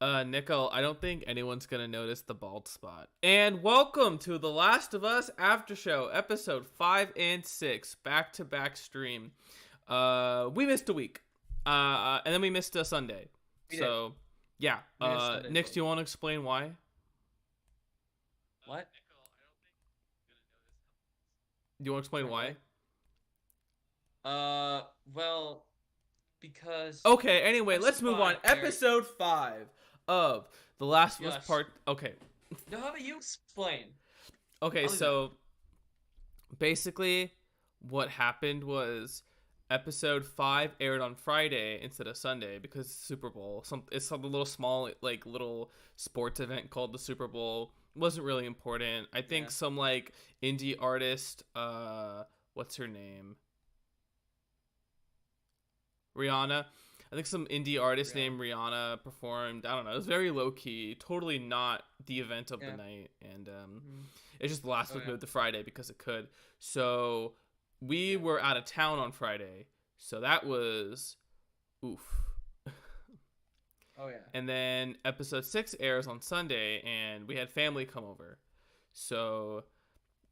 Nickel, I don't think anyone's gonna notice the bald spot. And welcome to The Last of Us Aftershow, episode 5 and 6, back-to-back stream. We missed a week. And then we missed a Sunday. We did. So, yeah. We missed Sunday Nick, too. do you want to explain why? What? Do you want to explain Sorry, why? what? Well, because Okay, anyway, let's episode move on. 5 aired. Episode 5 of The Last of Us Yes. Part... Okay. No, how about you explain? Okay, I'll do so basically what happened was episode 5 aired on Friday instead of Sunday because Super Bowl. It's a little small like little sports event called the Super Bowl. It wasn't really important. I think Yeah. some like indie artist what's her name? Rihanna. I think some indie artist Yeah. named Rihanna performed. I don't know. It was very low key, totally not the event of the Yeah. night, and Mhm. it's just the last Oh was yeah. moved to Friday because it could. So we were out of town on Friday, so that was oof. Oh yeah. And then episode 6 airs on Sunday, and we had family come over. So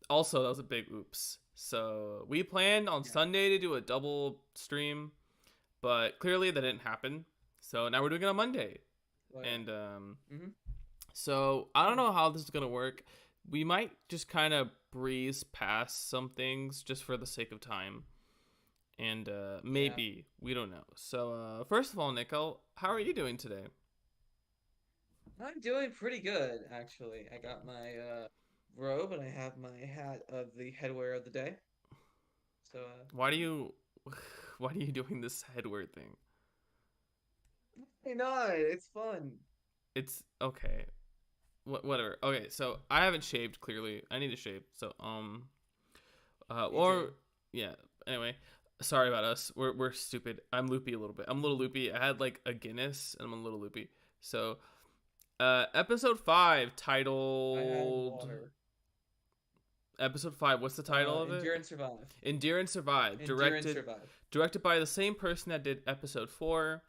also that was a big oops. So we planned on Yeah. Sunday to do a double stream, but clearly that didn't happen. So now we're doing it on Monday. Oh yeah. And Mhm. so I don't know how this is gonna work. We might just kind of breeze past some things just for the sake of time, and maybe we don't know. So first of all, Nicole, how are you doing today? I'm doing pretty good actually. I got my robe and I have my hat of the headwear of the day. So Why do you, why are you doing this headwear thing? why not? It's fun. It's okay. Whatever. Okay, so I haven't shaved. Clearly, I need to shave. So Me or too. yeah. Anyway, sorry about us. We're stupid. I'm loopy a little bit. I'm a little loopy. I had like a Guinness, and I'm a little loopy. So, episode 5 I had titled water. episode 5. What's the title of it? Endure and survive. Endure and Survive. Endure and survive. Directed by the same person that did episode 4.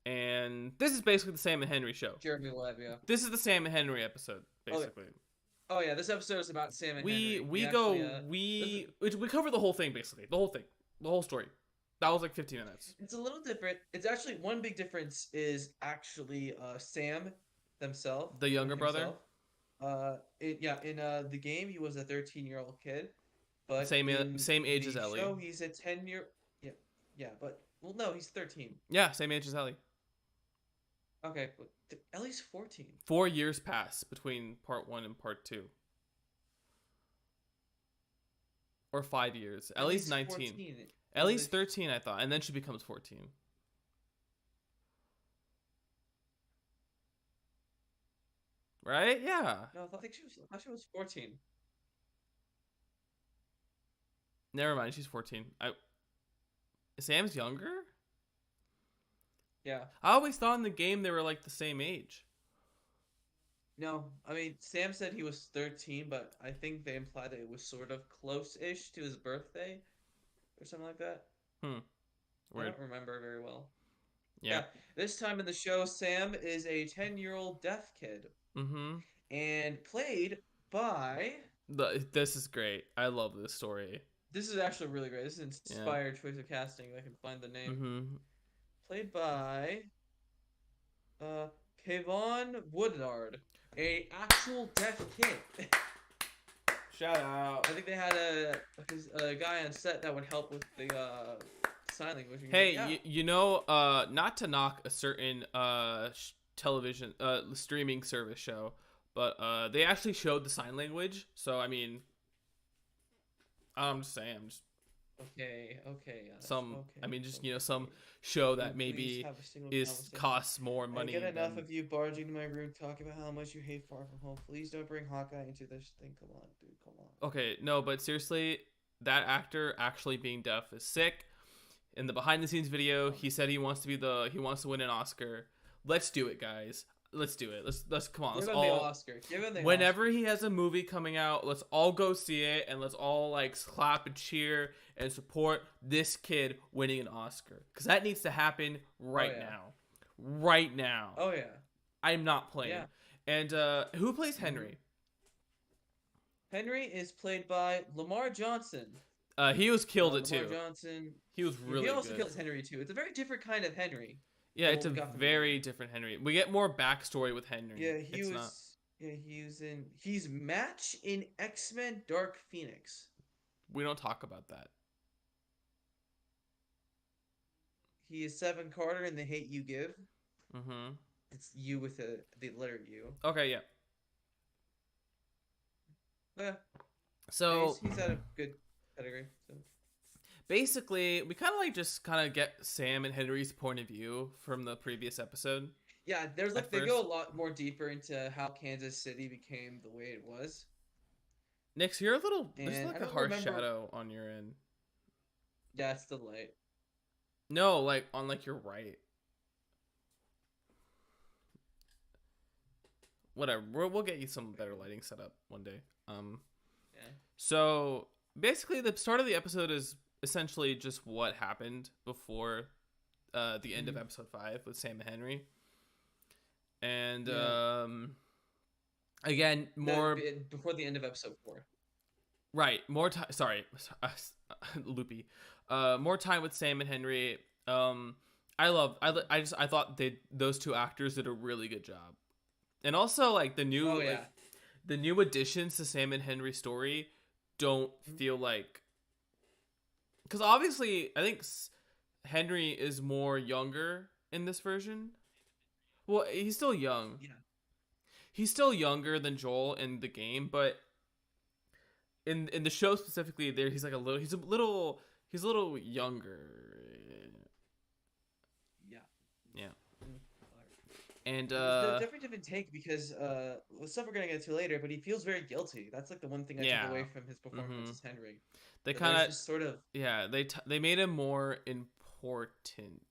And this is basically the Sam and Henry show. Jeremy Webb, yeah. This is the Sam and Henry episode, Okay. basically. Oh yeah, this episode is about Sam and We Henry. we Actually, go we cover the whole thing, basically, the whole thing, the whole story. That was like 15 minutes. it's a little different. It's actually one big difference is actually Sam themselves. The younger brother, In the game he was a 13-year-old kid, but same in same age as the Ellie. show he's a 10-year. Yeah, yeah, but well, no, he's 13. Yeah, same age as Ellie. Okay, but Ellie's 14. 4 years pass between part 1 and part 2, or 5 years. Ellie's 19. 14. Ellie's 13, I thought, and then she becomes 14. Right? Yeah. No, I thought she was 14. Never mind. She's 14. Sam's younger. Yeah. I always thought in the game they were like the same age. No, I mean, Sam said he was 13, but I think they implied that it was sort of close-ish to his birthday or something like that. Hmm. I Weird. don't remember very well. Yeah. Yeah, this time in the show, Sam is a 10-year-old deaf kid Mm-hmm. and played by. This is great. I love this story. This is actually really great. This is an Yeah. inspired choice of casting. If I can find the name. Mm-hmm. Played by Kayvon Woodard, a actual deaf kid. Shout out. I think they had a guy on set that would help with the sign language. Hey, Yeah. you know, not to knock a certain television streaming service show, but they actually showed the sign language. So I mean, I'm just saying, Okay. some. Okay. I mean, just Okay. some show Can that we please maybe have a single is conversation? costs more I money. get enough than- of you barging into my room talking about how much you hate Far From Home. Please don't bring Hawkeye into this thing. Come on, dude. Come on. Okay, no, but seriously, that actor actually being deaf is sick. In the behind the scenes video, he said he wants to win an Oscar. Let's do it, guys. Let's do it. Let's come on. Give Let's him all. the Oscar. Give him the Whenever he has a movie coming out, let's all go see it and let's all like clap and cheer and support this kid winning an Oscar, because that needs to happen right yeah. now. Right now. Oh yeah. I'm not playing. Yeah. And who plays hmm Henry? Henry is played by Lamar Johnson. He was killed it Lamar too. Johnson. He was Yeah, he really also good. kills Henry too. It's a very different kind of Henry Yeah, than it's what a we got from the game. very different Henry. We get more backstory with Henry. Yeah, he It's not. was. Yeah, he was in. He's Match in X-Men Dark Phoenix. We don't talk about that. He is Seven Carter in The Hate You Give. Mm-hmm. It's you with the letter U. Okay, yeah. Yeah, yeah, So he's had a good pedigree. So basically, we kind of like just kind of get Sam and Henry's point of view from the previous episode yeah, there's at like they go first. a lot more deeper into how Kansas City became the way it was. Nix, you're a little. There's And I like a don't harsh remember. shadow on your end. Yeah, it's the light. No, like on like your right. Whatever. We'll get you some better lighting setup one day. Yeah. So basically, the start of the episode is essentially just what happened before the end of hmm episode 5 with Sam and Henry, and Yeah. again No, more before the end of episode 4. right more time. Sorry, loopy. More time with Sam and Henry. I thought those two actors did a really good job, and also like Oh yeah. the new additions to Sam and Henry's story don't feel like, because obviously I think Henry is more younger in this version. Well, he's still young. Yeah. He's still younger than Joel in the game, but in the show specifically, there he's a little younger. Yeah. Yeah, Mm. and It's a different take because the stuff we're gonna get to later, but he feels very guilty. That's like the one thing I took yeah, away from his mm-hmm. performance as Henry. They That kind there's of just sort of yeah they made him more important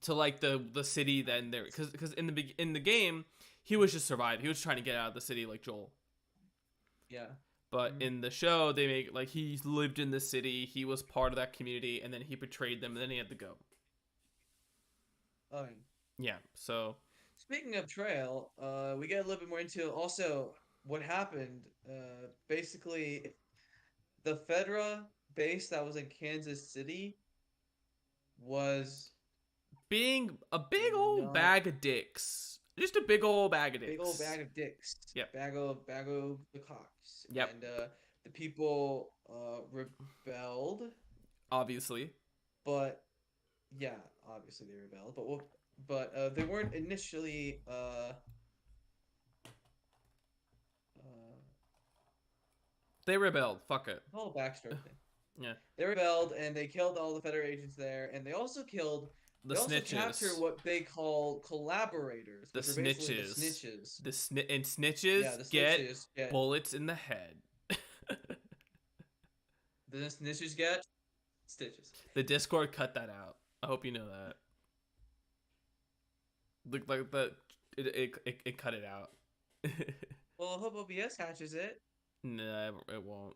to like the city than there, because in the game he was just surviving. He was trying to get out of the city like Joel. yeah. But Mm. in the show, they make like he lived in the city, he was part of that community, and then he betrayed them, and then he had to go. Oh, Yeah. So speaking of Trail, we get a little bit more into also what happened. Basically, the Fedra base that was in Kansas City was being a big old not bag of dicks, just a big old bag of big old dicks. bag of dicks, Yep. bag of the cocks, Yep. and the people rebelled, Obviously, but yeah, obviously they rebelled, they weren't initially they rebelled. Fuck it. whole backstory thing. Yeah. They rebelled and they killed all the Federal agents there, and The they also captured snitches. what they call collaborators, The which are basically the snitches. snitches. And Yeah, snitches the get snitches get bullets in the head. the snitches get stitches. The Discord cut that out. I hope you know that. Look like the it cut it out. Well, I hope OBS catches it. Nah, it won't.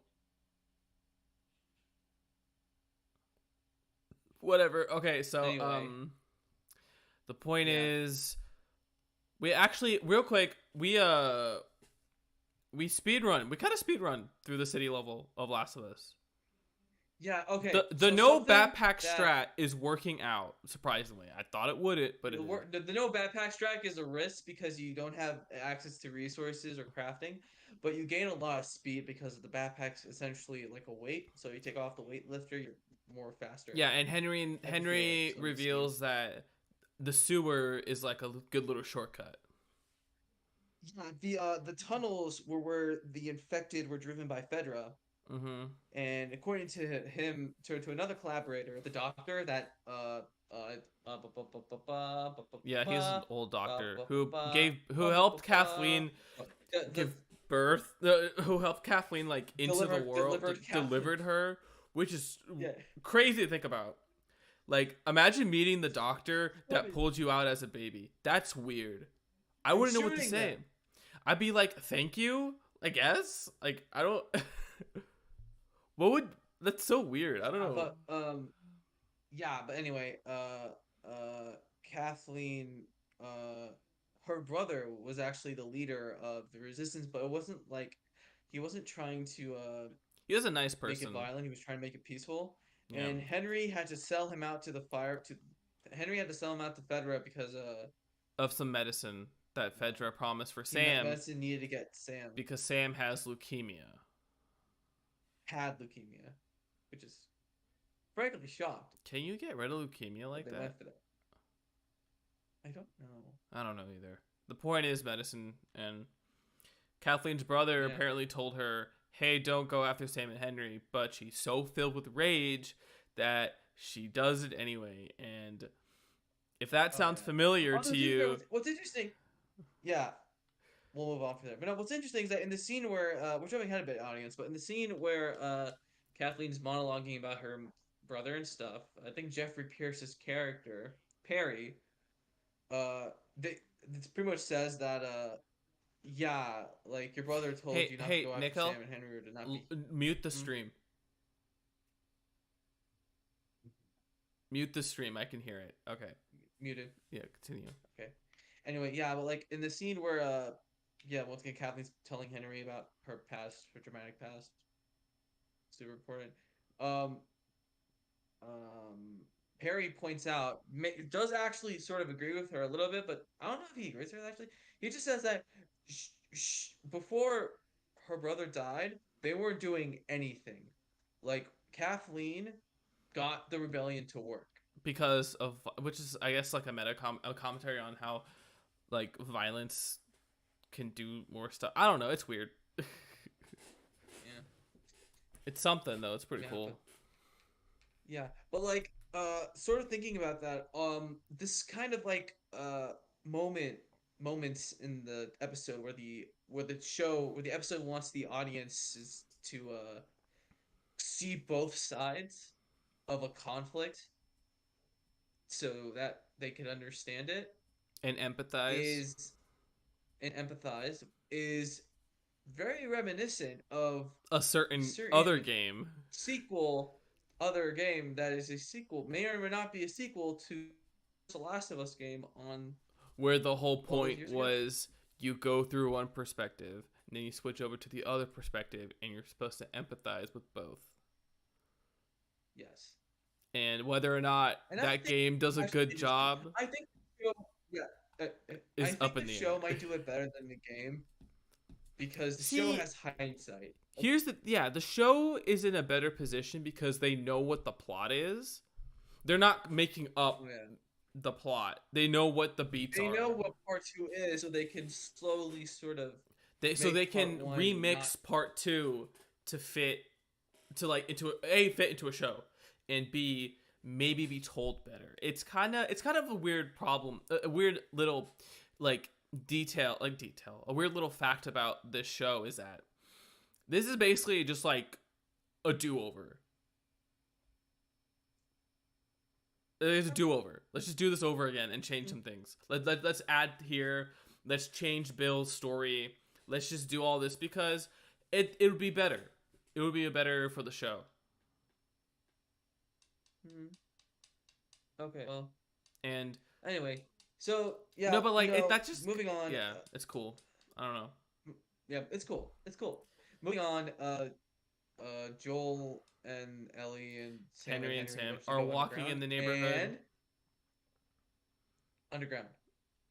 Whatever. Okay, so Anyway, the point yeah. is, we actually real quick we speed run. We kind of speed run through the city level of Last of Us. Yeah, okay. The So no something backpack that strat is working out surprisingly. I thought it wouldn't, but it is. the no backpack strike is a risk because you don't have access to resources or crafting, but you gain a lot of speed because the backpack's essentially like a weight. So you take off the weight lifter, you're more faster Yeah, and type of feeling. Henry So you speed. reveals that the sewer is like a good little shortcut. Yeah, the tunnels were where the infected were driven by Fedra, Mm-hmm. and according to him, to another collaborator, the doctor that Yeah, he's an old doctor who helped the Kathleen give birth, who helped Kathleen like into the world, delivered Kathleen. delivered her, which is Yeah, crazy to think about. Like, imagine meeting the doctor that funny. pulled you out as a baby. That's weird. I And wouldn't know what to shooting say. them. I'd be like, thank you, I guess. Like, I don't. What would? That's so weird. I don't know. But yeah, but anyway, Kathleen. uh her brother was actually the leader of the resistance, but it wasn't like he wasn't trying to He was a nice make it person. violent. He was trying to make it peaceful. Yeah. And Henry had to sell him out to the fire to Henry had to sell him out to Fedra because Of some medicine that uh Fedra promised for he Sam medicine needed to get Sam because Sam has leukemia. had leukemia, which is frankly shocked Can you get rid of leukemia that like they that? went for that. I don't know. I don't know either. The point is medicine, and Kathleen's brother Yeah. apparently told her, hey, don't go after Sam and Henry, but she's so filled with rage that she does it anyway. And if that Oh sounds yeah. familiar Also, to to be fair, you, what's interesting, yeah, we'll move on from there. But no, what's interesting is that in the scene where we're jumping ahead a bit, audience, but in the scene where Kathleen's monologuing about her brother and stuff, I think Jeffrey Pierce's character Perry, uh, they it pretty much says that yeah, like your brother told hey, you not to hey, go after Nickel, Sam and Henry or to not be. mute the Hmm? stream. Mute the stream. I can hear it. Okay. Muted. Yeah, continue. Okay. Anyway, yeah, but like in the scene where yeah, once again Kathleen's telling Henry about her past, her dramatic past, super important. Um, um, Perry points out, does actually sort of agree with her a little bit, but I don't know if he agrees with her actually. He just says that before her brother died, they weren't doing anything. Like Kathleen got the rebellion to work. Because of which is, I guess, like a commentary on how like violence can do more stuff. I don't know. It's weird. Yeah, It's something though. It's pretty yeah, but cool. yeah, but like sort of thinking about that, this kind of like moments in the episode where the episode wants the audiences to see both sides of a conflict so that they can understand it And empathize. is and empathize is very reminiscent of A a certain other certain game sequel other game that is a sequel may or may not be a sequel to the Last of Us game on where the whole all those point years ago. was you go through one perspective and then you switch over to the other perspective and you're supposed to empathize with both. Yes, And whether or not and I that think game does a actually good interesting. job I think the show, yeah, I is think up in the the show air. might do it better than the game because the show See, has hindsight. here's the yeah, the show is in a better position because they know what the plot is. They're not making up Yeah. the plot. They know what the beats They are. know what part two is, so they can slowly sort of They make part can one not. remix part 2 to fit to like into a fit into a show, and B, maybe be told better. It's kind of a weird problem, a weird little like detail, a weird little fact about this show is that this is basically just like a do-over. It's a do-over. Let's just do this over again and change some things. Let's add here. Let's change Bill's story. Let's just do all this because it would be better. It would be better for the show. Hmm. Okay. Well, And anyway, so no, yeah, but like that's just moving on. yeah, it's cool. I don't know. Yeah, it's cool. It's cool. Moving on. Joel and Ellie and Sam and Henry and Henry Sam eventually are go walking in underground the neighborhood. and underground.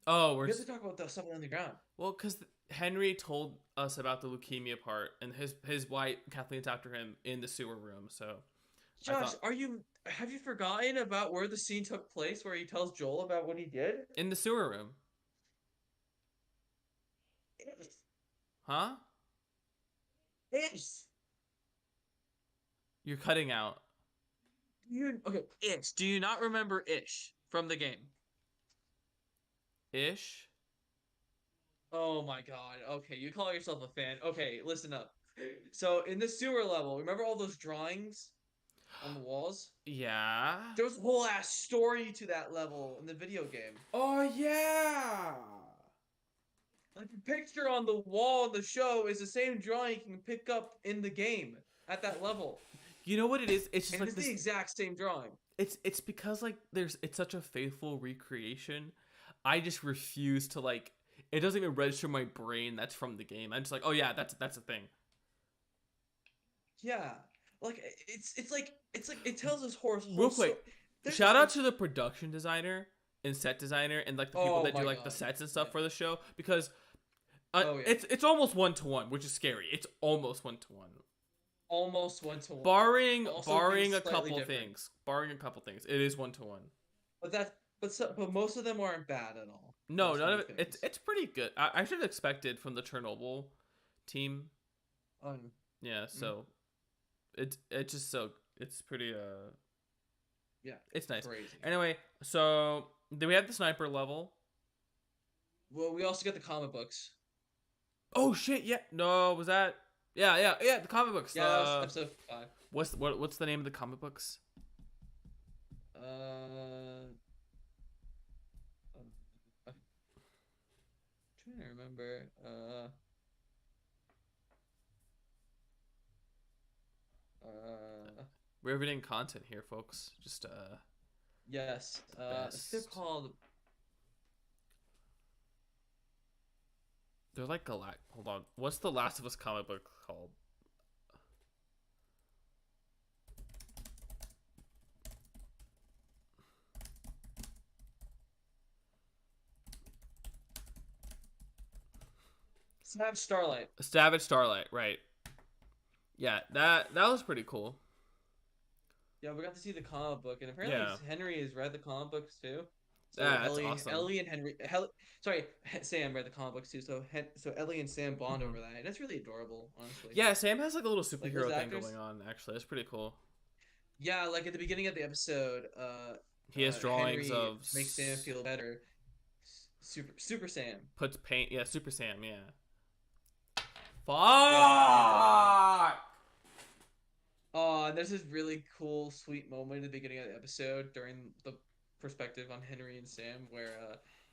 Oh, We have to talk about the stuff underground. well, because Henry told us about the leukemia part, and his wife Kathleen's after him in the sewer room. So I Josh, thought have you forgotten about where the scene took place where he tells Joel about what he did? in the sewer room, Ish. huh? Ish. You're cutting out. Okay, Ish. Do you not remember Ish from the game? Ish. Oh my god. Okay, you call yourself a fan. Okay, listen up. So in the sewer level, remember all those drawings on the walls? Yeah. There was a whole ass story to that level in the video game. Oh yeah. Like the picture on the wall in the show is the same drawing you can pick up in the game at that level. You know what it is? It's just And like it's this. the exact same drawing. It's because like it's such a faithful recreation I just refuse to like. It doesn't even register my brain that's from the game. I'm just like, oh yeah, that's a thing. Yeah, like it's like it tells this whole Real quick, story. There's this shout out like, to the production designer and set designer and like the people oh that do my like the god, sets and yeah, stuff for the show because oh yeah, it's almost 1-to-1, which is scary. It's almost 1-to-1, almost 1-to-1. barring Also being barring a slightly couple different, things. Barring a couple things, it is 1-to-1. but most of them aren't bad at all. No, Most of none of the it. It's things. it's pretty good. I should have expected from the Chernobyl team. Um, Yeah, mm, so it's just so it's pretty yeah, it's nice. crazy. Anyway, so then we have the sniper level. Well, we also get the comic books. Oh shit! Yeah, no, was that? Yeah. The comic books. Yeah, that was episode 5. What's the name of the comic books? Uh, I'm trying to remember. Uh, We're riveting content here, folks. Just yes. I think they're best. called. They're like Hold on. What's the Last of Us comic book called? Savage Starlight. Savage Starlight. Right. Yeah. That was pretty cool. Yeah, we got to see the comic book, and apparently Yeah. Henry has read the comic books too. So Yeah. That's awesome. Ellie and Sam read the comic books too. So Ellie and Sam bond over that, and that's really adorable, honestly. Yeah. Sam has like a little Like those superhero thing actors. going on. Actually, that's pretty cool. Yeah, like at the beginning of the episode, He has drawings Henry of makes Sam feel better. Super Sam. puts paint. Yeah. Super Sam. Yeah. Yeah, and Fuck. oh, and there's this really cool, sweet moment at the beginning of the episode during the perspective on Henry and Sam, where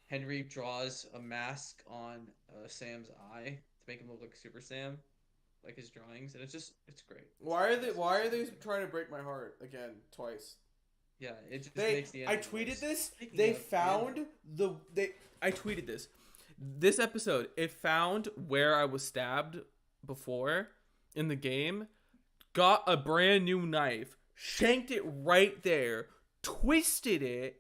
Henry draws a mask on Sam's eye to make him look like Super Sam, like his drawings, and it's great. Why are So they good. trying to break my heart again twice? Yeah, it just They makes the I ending tweeted worse. this. Speaking They of the ending, found I tweeted this. This episode, it found where I was stabbed before in the game, got a brand new knife, shanked it right there, twisted it,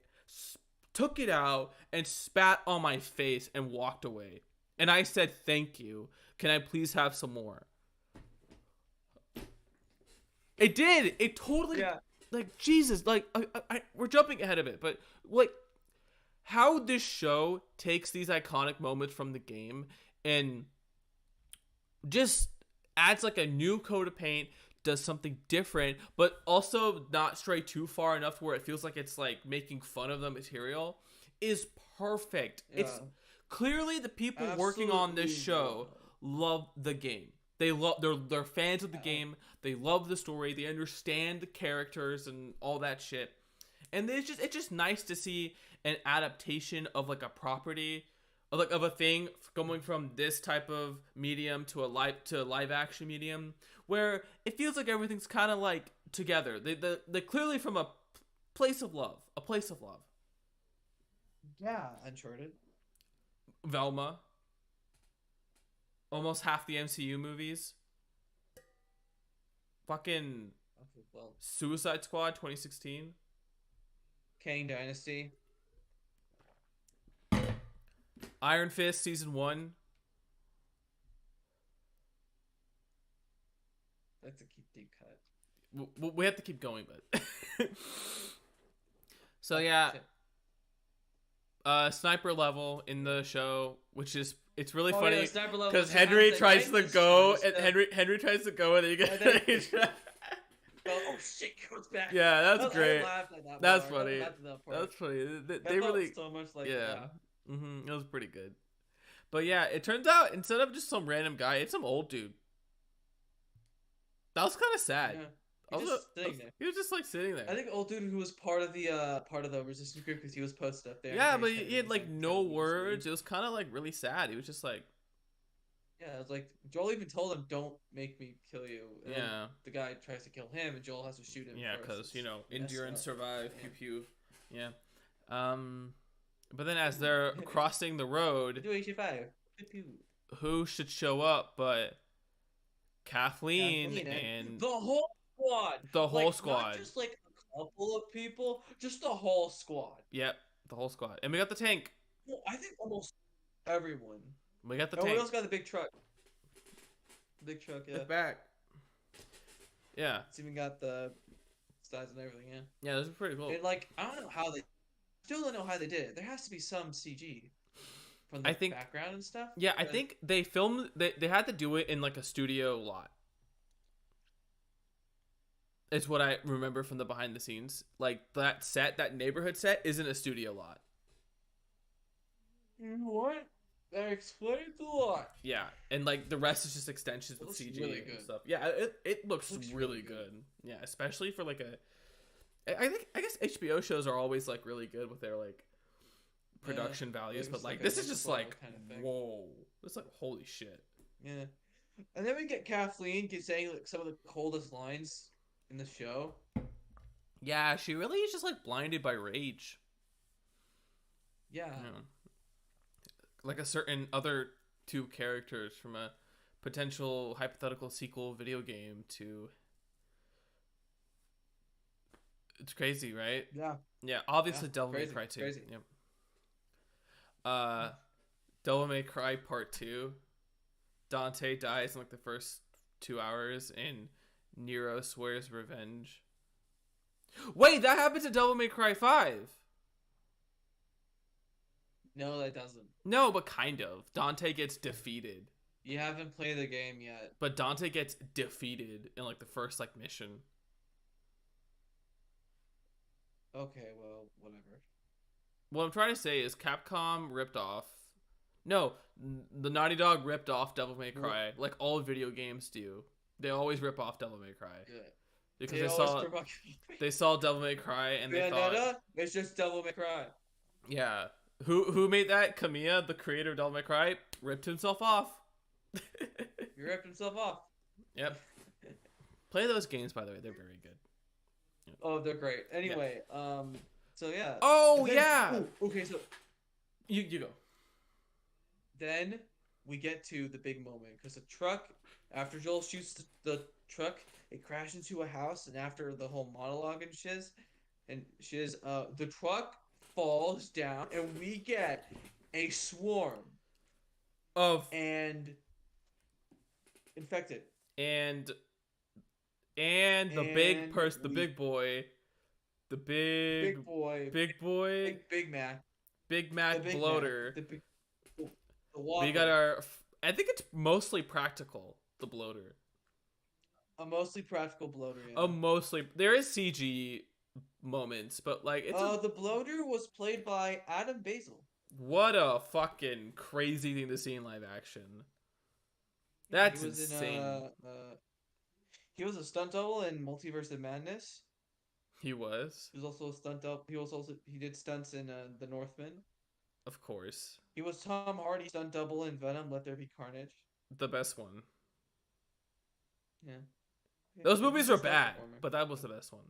took it out, and spat on my face and walked away. And I said, "Thank you. Can I please have some more?" It did. It totally yeah, like Jesus. Like we're jumping ahead of it, but like how this show takes these iconic moments from the game and just adds like a new coat of paint, does something different, but also not stray too far enough where it feels like it's like making fun of the material is perfect. yeah, It's clearly the people working on this absolutely show well. love the game. They're fans of the Yeah, game. They love the story. They understand the characters and all that shit. And it's just nice to see an adaptation of like a property, of a thing going from this type of medium to a live action medium where it feels like everything's kind of like together. They clearly from a place of love. yeah, Uncharted. Velma, almost half the MCU movies. Fucking Okay, well, Suicide Squad 2016. Kang Dynasty. Iron Fist season 1. That's a deep cut. We have to keep going, but so Oh, yeah, shit. sniper level in the show, which is it's really Oh, yeah, funny the sniper level because just happens Henry at tries night to and go just and Henry tries to go and then he And then- gets oh shit, he goes back. yeah, that's great. I laughed at that That's part. I funny. laughed at that part. That's funny. They That felt really so much like yeah. It was pretty good. But yeah, it turns out instead of just some random guy, it's some old dude. That was kind of sad. Yeah. I He's was- just sitting there. He was just like sitting there. I think old dude who was part of the resistance group because he was posted up there. Yeah, in but case he had like anyone was, no trying to leave the words. screen. It was kind of like really sad. He was just like, Yeah, it was like Joel even told him, "Don't make me kill you." And then yeah, the guy tries to kill him, and Joel has to shoot him. yeah, first. because It's endurance, messed up. survive, Yeah. pew pew. Yeah. Um, But then as they're crossing the road, Do HA5. who should show up but Kathleen Kathleen and and the whole squad. the whole Like, not squad. just like a couple of people, just the whole squad. Yep, the whole squad. And we got the tank. Well, I think almost everyone. We got the Oh, we tank. also got the big truck. Big truck, yeah. It's back. Yeah. It's even got the size and everything, yeah. Yeah, those are pretty cool. And like, I don't know how they still don't know how they did it. There has to be some CG from the background and stuff. Yeah, I think they filmed. They had to do it in like a studio lot. It's what I remember from the behind the scenes. Like that set, that neighborhood set, isn't a studio lot. You know what? That explains a lot. Yeah, and like the rest is just extensions with CG really and good. stuff. Yeah, it looks really good. Yeah, especially for like a. I guess HBO shows are always like really good with their like production values, but like this is just like kind of thing. whoa, it's like holy shit. Yeah, and then we get Kathleen saying like some of the coldest lines in the show. Yeah, she really is just like blinded by rage. Yeah. Like a certain other two characters from a potential hypothetical sequel video game to. It's crazy, right? Yeah. Yeah, obviously Yeah, Devil May crazy, Cry 2. crazy. Yep. Devil May Cry Part 2. Dante dies in like the first 2 hours and Nero swears revenge. Wait, that happened to Devil May Cry 5. No, that doesn't. No, but kind of. Dante gets defeated. You haven't played the game yet. But Dante gets defeated in like the first like mission. Okay, well, whatever. What I'm trying to say is Capcom ripped off. No, the Naughty Dog ripped off Devil May Cry, like all video games do. They always rip off Devil May Cry. Good. Because they saw Devil May Cry and they thought it's just Devil May Cry. Yeah. Who made that? Kamiya, the creator of Devil May Cry, ripped himself off. He ripped himself off. Yep. Play those games, by the way. They're very good. Yep. Oh, they're great. Anyway, so yeah. Oh, yeah. Okay, so you go. Then we get to the big moment because the truck, after Joel shoots the truck, it crashes into a house, and after the whole monologue and shiz, the truck falls down, and we get a swarm of infected and the big person, the big boy, the big Mac bloater. We got our. I think it's mostly practical. The bloater. A mostly practical bloater. Yeah. There is CG moments, but like it's. The bloater was played by Adam Basil. What a fucking crazy thing to see in live action. That's insane. He was a stunt double in Multiverse of Madness. He was. He was also a stunt double. He did stunts in The Northman. Of course. He was Tom Hardy stunt double in Venom: Let There Be Carnage. The best one. Yeah. Those movies are bad, but that was the best one.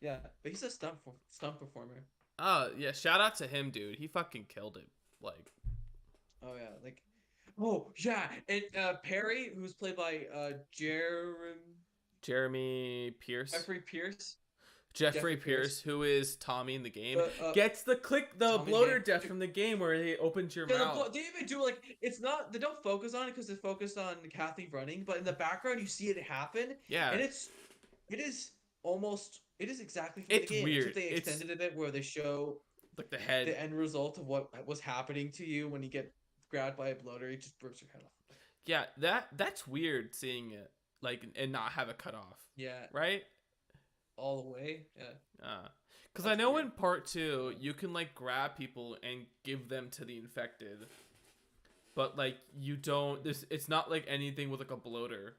Yeah, but he's a stunt performer. Yeah, shout out to him, dude. He fucking killed it. Like. Oh yeah, like. Oh yeah, and Perry, who's played by Jeremy Pierce. Jeffrey Pierce, who is Tommy in the game, gets the bloater death from the game where he opens your mouth. They even do they don't focus on it because it's focused on Kathy running, but in the background you see it happen. Yeah, and it is exactly from the game. Weird. Except they extended it a bit where they show like the end result of what was happening to you when you get grabbed by a bloater. He just rips your head off. Yeah, that's weird seeing it and not have it cut off. Yeah. Right. All the way, yeah. Because I know in part 2 you can grab people and give them to the infected, but you don't. It's not like anything with a bloater.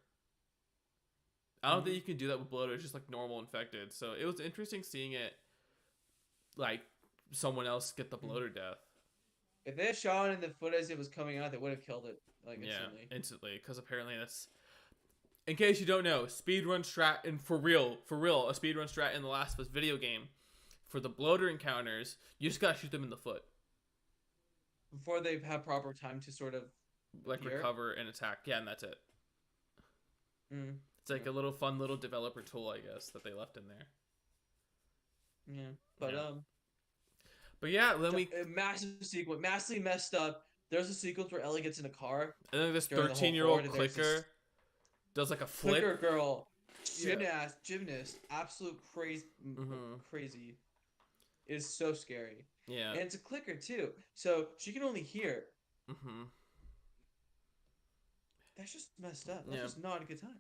I don't think you can do that with bloater. It's just normal infected. So it was interesting seeing it, someone else get the bloater death. If they had shown in the foot as it was coming out, they would have killed it instantly. Yeah, instantly. Because apparently that's. In case you don't know, speedrun strat, and for real, a speedrun strat in The Last of Us video game. for the bloater encounters, you just gotta shoot them in the foot, Before they have proper time to sort of like hear. recover and attack. Yeah, and that's it. Mm. It's like a little fun little developer tool, I guess, that they left in there. Yeah, but Yeah. But yeah, then we a massive sequence, massively messed up. There's a sequence where Ellie gets in a car. and then this during the whole 13-year-old horde, and there's clicker this does like a flip. clicker girl, Yeah. gymnast, absolute crazy, crazy. It is so scary. Yeah. And it's a clicker too, so she can only hear. That's just messed up. That's just not a good time.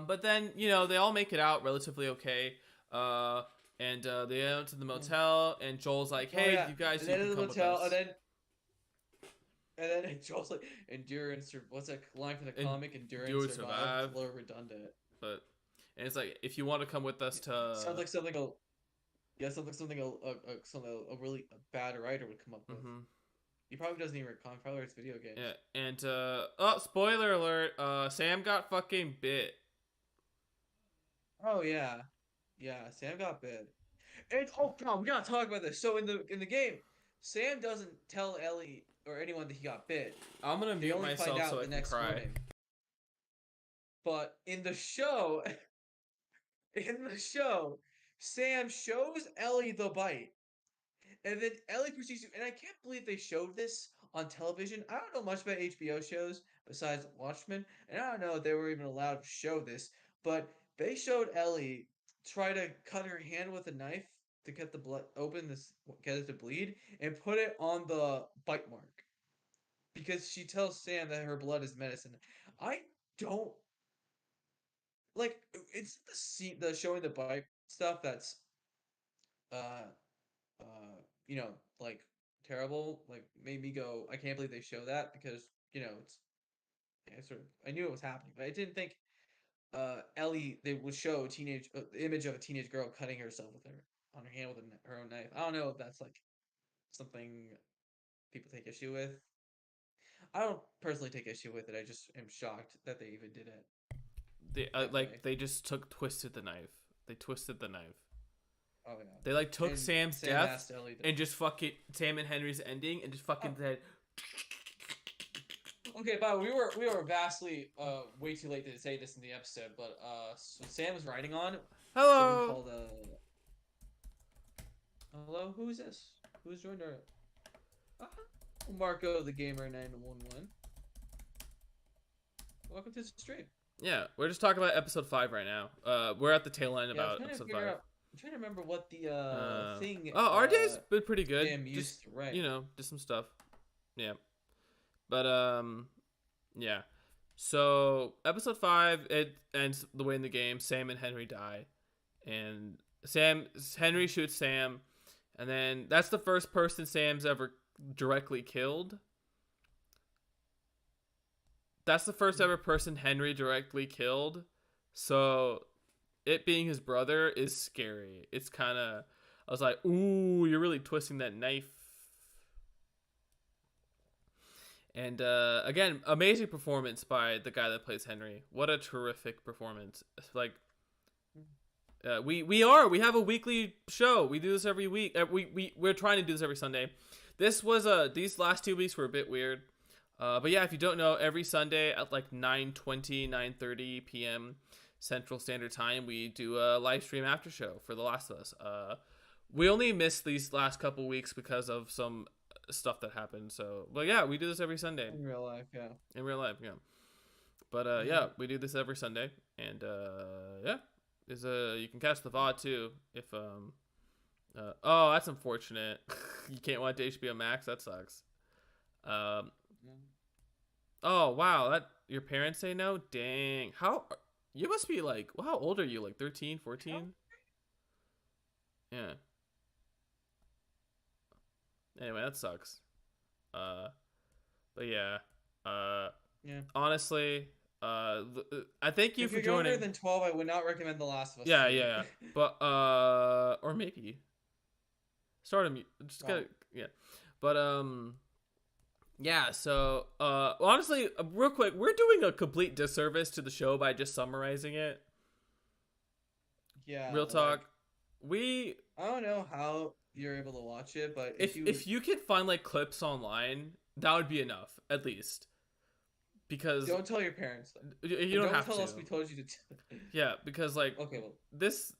But then, you know, they all make it out relatively okay. And they go to the motel, and Joel's like, "Hey, you guys need to come with us." And then Joel's like, "Endurance." What's that line from the comic? Endurance survive. A little redundant. But and it's like, if you want to come with us to sounds like something a really bad writer would come up with. He probably doesn't even read comics. Probably writes video games. Yeah, and oh, spoiler alert! Sam got fucking bit. Oh yeah, Sam got bit. And oh god, we gotta talk about this. So in the game, Sam doesn't tell Ellie or anyone that he got bit. I'm gonna mute myself so I can cry. Morning. But in the show, Sam shows Ellie the bite. And then Ellie proceeds to, and I can't believe they showed this on television. I don't know much about HBO shows besides Watchmen, and I don't know if they were even allowed to show this, but they showed Ellie try to cut her hand with a knife to get the blood get it to bleed, and put it on the bite mark. Because she tells Sam that her blood is medicine. I don't like it's the showing the bite stuff that's you know, like terrible, like made me go, I can't believe they show that because, you know, I knew it was happening, but I didn't think Ellie they would show the image of a teenage girl cutting herself with on her hand with her own knife. I don't know if that's like something people take issue with. I don't personally take issue with it. I just am shocked that they even did it. They just twisted the knife. They twisted the knife. Oh yeah. They like took Sam's death and just fucking Sam and Henry's ending and just fucking said. Okay, but we were vastly way too late to say this in the episode, but so Sam was riding on. Hello. Called, hello, who's this? Who's joined our? Marco the Gamer 911. Welcome to the stream. Yeah, we're just talking about episode 5 right now. We're at the tail end about episode 5. I'm trying to remember what the thing. Oh, our day's been pretty good. Sam used to write. You know, just some stuff. Yeah, but yeah. So episode 5, it ends the way in the game. Sam and Henry die, and Henry shoots Sam, and then that's the first person Sam's ever directly killed. That's the first ever person Henry directly killed. So it being his brother is scary. It's kind of, I was like, ooh, you're really twisting that knife. And again, amazing performance by the guy that plays Henry. What a terrific performance. Like, we have a weekly show. We do this every week. We're trying to do this every Sunday. This was these last 2 weeks were a bit weird. But yeah, if you don't know, every Sunday at like 9:30 p.m. Central Standard Time, we do a live stream after show for The Last of Us. We only missed these last couple weeks because of some stuff that happened. So, but yeah, we do this every Sunday. In real life, yeah. In real life, yeah. But yeah, we do this every Sunday, and yeah, you can catch the VOD too if oh, that's unfortunate. You can't watch HBO Max. That sucks. Oh wow, that your parents say no? Dang. How you must be like, well, how old are you? Like 13, 14? Yeah. Anyway, that sucks. But yeah. Yeah. Honestly, I thank you if for you're joining. Younger than 12, I would not recommend The Last of Us. Yeah. But or maybe start just gotta, yeah. But yeah, so honestly, real quick, we're doing a complete disservice to the show by just summarizing it. Yeah. Real talk. we I don't know how you're able to watch it, but if you if you could find like clips online, that would be enough at least. Because don't tell your parents though, you and don't don't have tell to. us we told you to. Yeah, because like Okay, well, this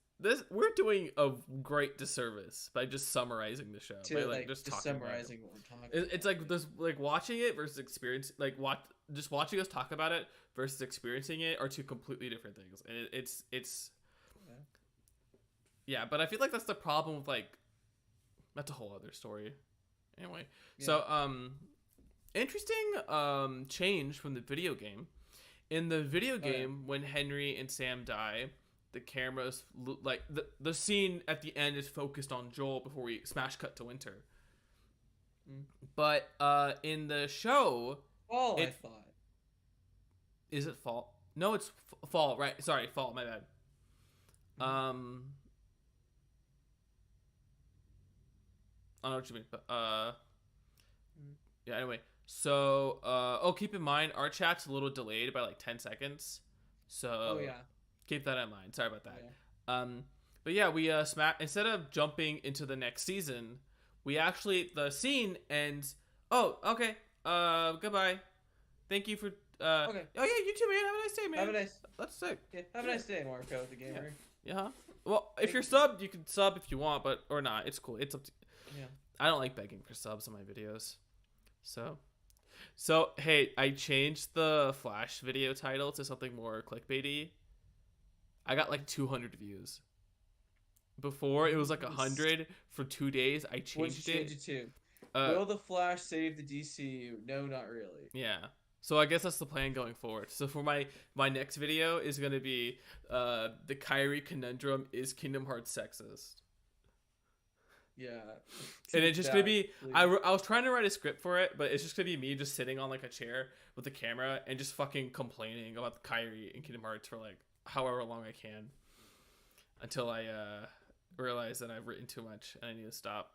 we're doing a great disservice by just summarizing the show by to like like just just talking about it. summarizing what we're talking It's about. like this like watching it versus experience like just watching us talk about it versus experiencing it are two completely different things, and it's Yeah. yeah. But I feel like that's the problem with like that's a whole other story. Anyway, Yeah. so interesting change from the video game. In the video Oh yeah. game, when Henry and Sam die, the cameras like the scene at the end is focused on Joel before we smash cut to Winter. Mm. But in the show, All I it thought. is it fall? No, it's fall. Right? Sorry, fall. My bad. Mm. I don't know what you mean, but Mm. yeah. Anyway, so oh, keep in mind our chat's a little delayed by like 10 seconds, Oh so yeah. keep that in mind. Sorry about Oh that. yeah. But yeah, we smack instead of jumping into the next season, we actually the scene ends. Oh, okay. Goodbye. Thank you for. Okay. Oh yeah, you too, man. Have a nice day, man. Have a nice. That's sick. Yeah. Have a nice day, Marco, the gamer. Yeah. Well, if Thank you're you. subbed, you can sub if you want, but or not. It's cool. It's up to. Yeah. I don't like begging for subs on my videos, so hey, I changed the Flash video title to something more clickbaity. I got like 200 views. Before it was like Nice. 100 for 2 days. I What'd you changed change it. it to? Uh, Will the Flash save the DCU? No, not really. yeah. So I guess that's the plan going forward. So for my next video is gonna be the Kyrie conundrum: is Kingdom Hearts sexist? Yeah. And Keep it's just that, gonna be please. I was trying to write a script for it, but it's just gonna be me just sitting on like a chair with a camera and just fucking complaining about Kyrie and Kingdom Hearts for like however long I can until I realize that I've written too much and I need to stop.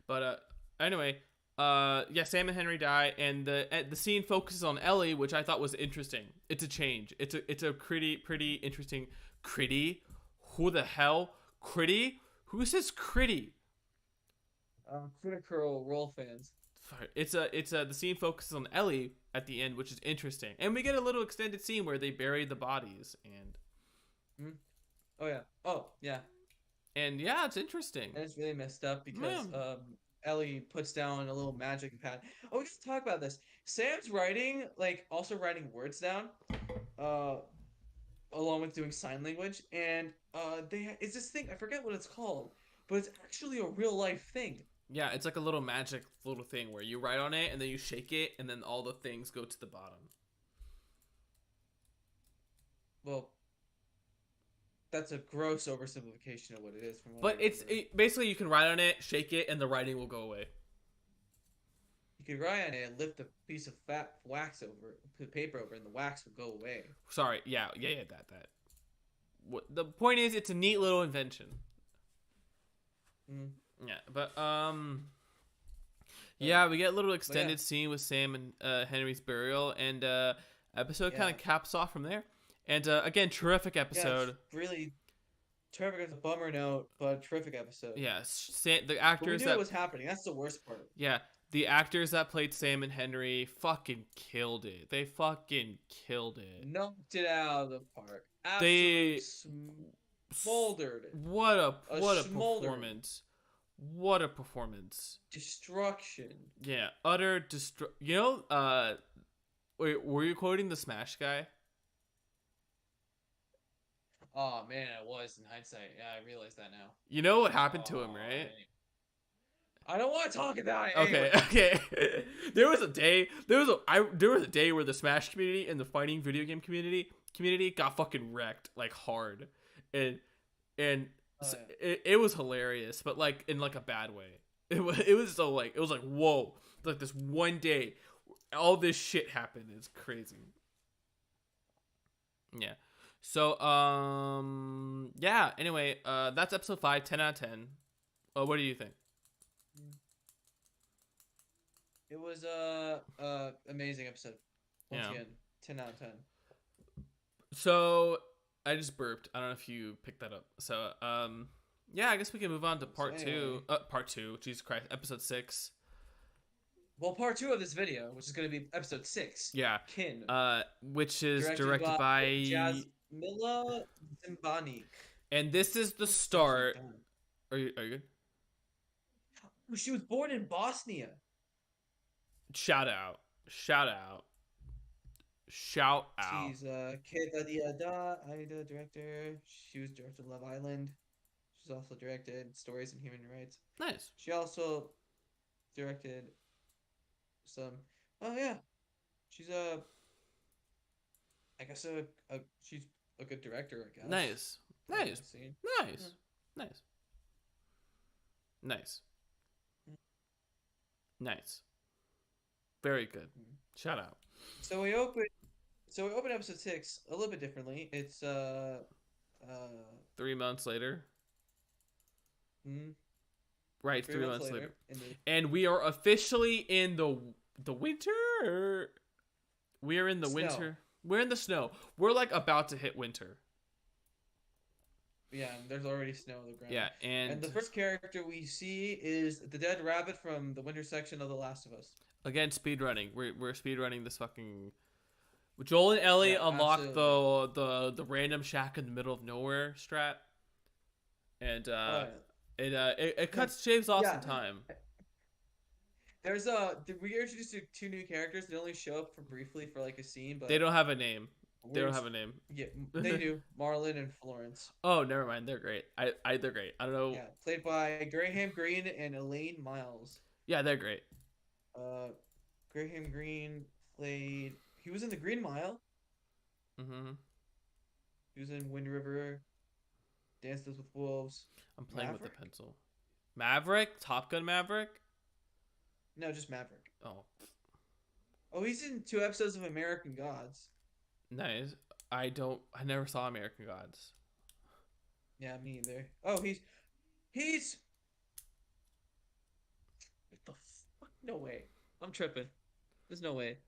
But anyway, yeah, Sam and Henry die, and the scene focuses on Ellie, which I thought was interesting. It's a change. It's a pretty interesting. Critty, who the hell? Critty, who says Critty? Critical Role fans. It's a the scene focuses on Ellie at the end, which is interesting, and we get a little extended scene where they bury the bodies, Hmm? Oh yeah. Oh yeah. and yeah, it's interesting. And it's really messed up because Yeah. Ellie puts down a little magic pad. Oh, we have to talk about this. Sam's writing, like, also writing words down, uh, along with doing sign language, and they it's this thing I forget what it's called, but it's actually a real life thing. Yeah, it's like a little magic little thing where you write on it and then you shake it and then all the things go to the bottom. Well, that's a gross oversimplification of what it is from what I But remember. basically you can write on it, shake it, and the writing will go away. You could write on it and lift a piece of fat wax over, put paper over, and the wax will go away. Sorry, yeah, that. What the point is, it's a neat little invention. Mm. Yeah, but yeah, we get a little Yeah. extended scene with Sam and Henry's burial, and episode kind Yeah. of caps off from there. And again, terrific Yeah, episode. it's really terrific as a bummer note, but terrific episode. Yeah, the But we actors knew that it was happening. That's the worst part. yeah, the actors that played Sam and Henry fucking killed it. They fucking killed it. Knocked it out of the park. They Absolutely smoldered it. what a smolder. performance. What a performance. Destruction. Yeah, utter you know, wait, were you quoting the Smash guy? Oh man, it was in hindsight. Yeah, I realize that now. You know what happened to him, right? I don't want to talk about it. Okay, Anyway. okay. There was a day where the Smash community and the fighting video game community got fucking wrecked like hard, and Oh, it was hilarious, but like in like a bad way. It was so like it was like whoa, like this one day, all this shit happened. It's crazy. Yeah. So yeah. Anyway, that's episode 5, 10 out of 10. What do you think? It was amazing episode. Once Yeah. again, 10 out of 10. So I just burped. I don't know if you picked that up. So, yeah, I guess we can move on to So part two. anyway, Part two. Jesus Christ, episode 6. well, part two of this video, which is going to be episode 6, Yeah, Kin, which is directed directed by by, Jasmila Zimbanik. and this is the That's actually start. dumb. Are you good? Oh, she was born in Bosnia. Shout out, shout out, shout out. She's Keda Diada, Aida director. She was director of Love Island. She's also directed Stories in Human Rights. Nice, She also directed some. Oh yeah, she's I guess she's a good director. I guess. nice, From what nice, I've seen. Yeah. nice, nice, nice, nice. Very good. Mhm. Shout out. So we open. So we open episode 6 a little bit differently. It's 3 months later. mm, Right, three three months months later. later in the And we are officially in the winter. We are in the snow. winter. We're in the snow. We're like about to hit winter. Yeah, and there's already snow on the ground. Yeah, And the first character we see is the dead rabbit from the winter section of The Last of Us. again, speed running. We're speed running this fucking. Joel and Ellie Yeah, unlock absolutely. the random shack in the middle of nowhere strat, and Oh, it cuts shaves off yeah. some time. There's we are introduced to 2 new characters. They only show up for briefly for like a scene, but They don't have a name. They we're don't have a name. yeah, they do. Marlon and Florence. Oh, never mind. They're great. They're great. I don't know. Yeah, played by Graham Greene and Elaine Miles. Yeah, they're great. Graham Greene played. He was in The Green Mile. Mm-hmm. He was in Wind River, Dances with Wolves. I'm playing with Maverick? the pencil. Maverick, Top Gun Maverick. No, just Maverick. Oh, Oh, he's in 2 episodes of American Gods. nice. I never saw American Gods. Yeah, me either. Oh, he's. What the fuck? No way. I'm tripping. There's no way.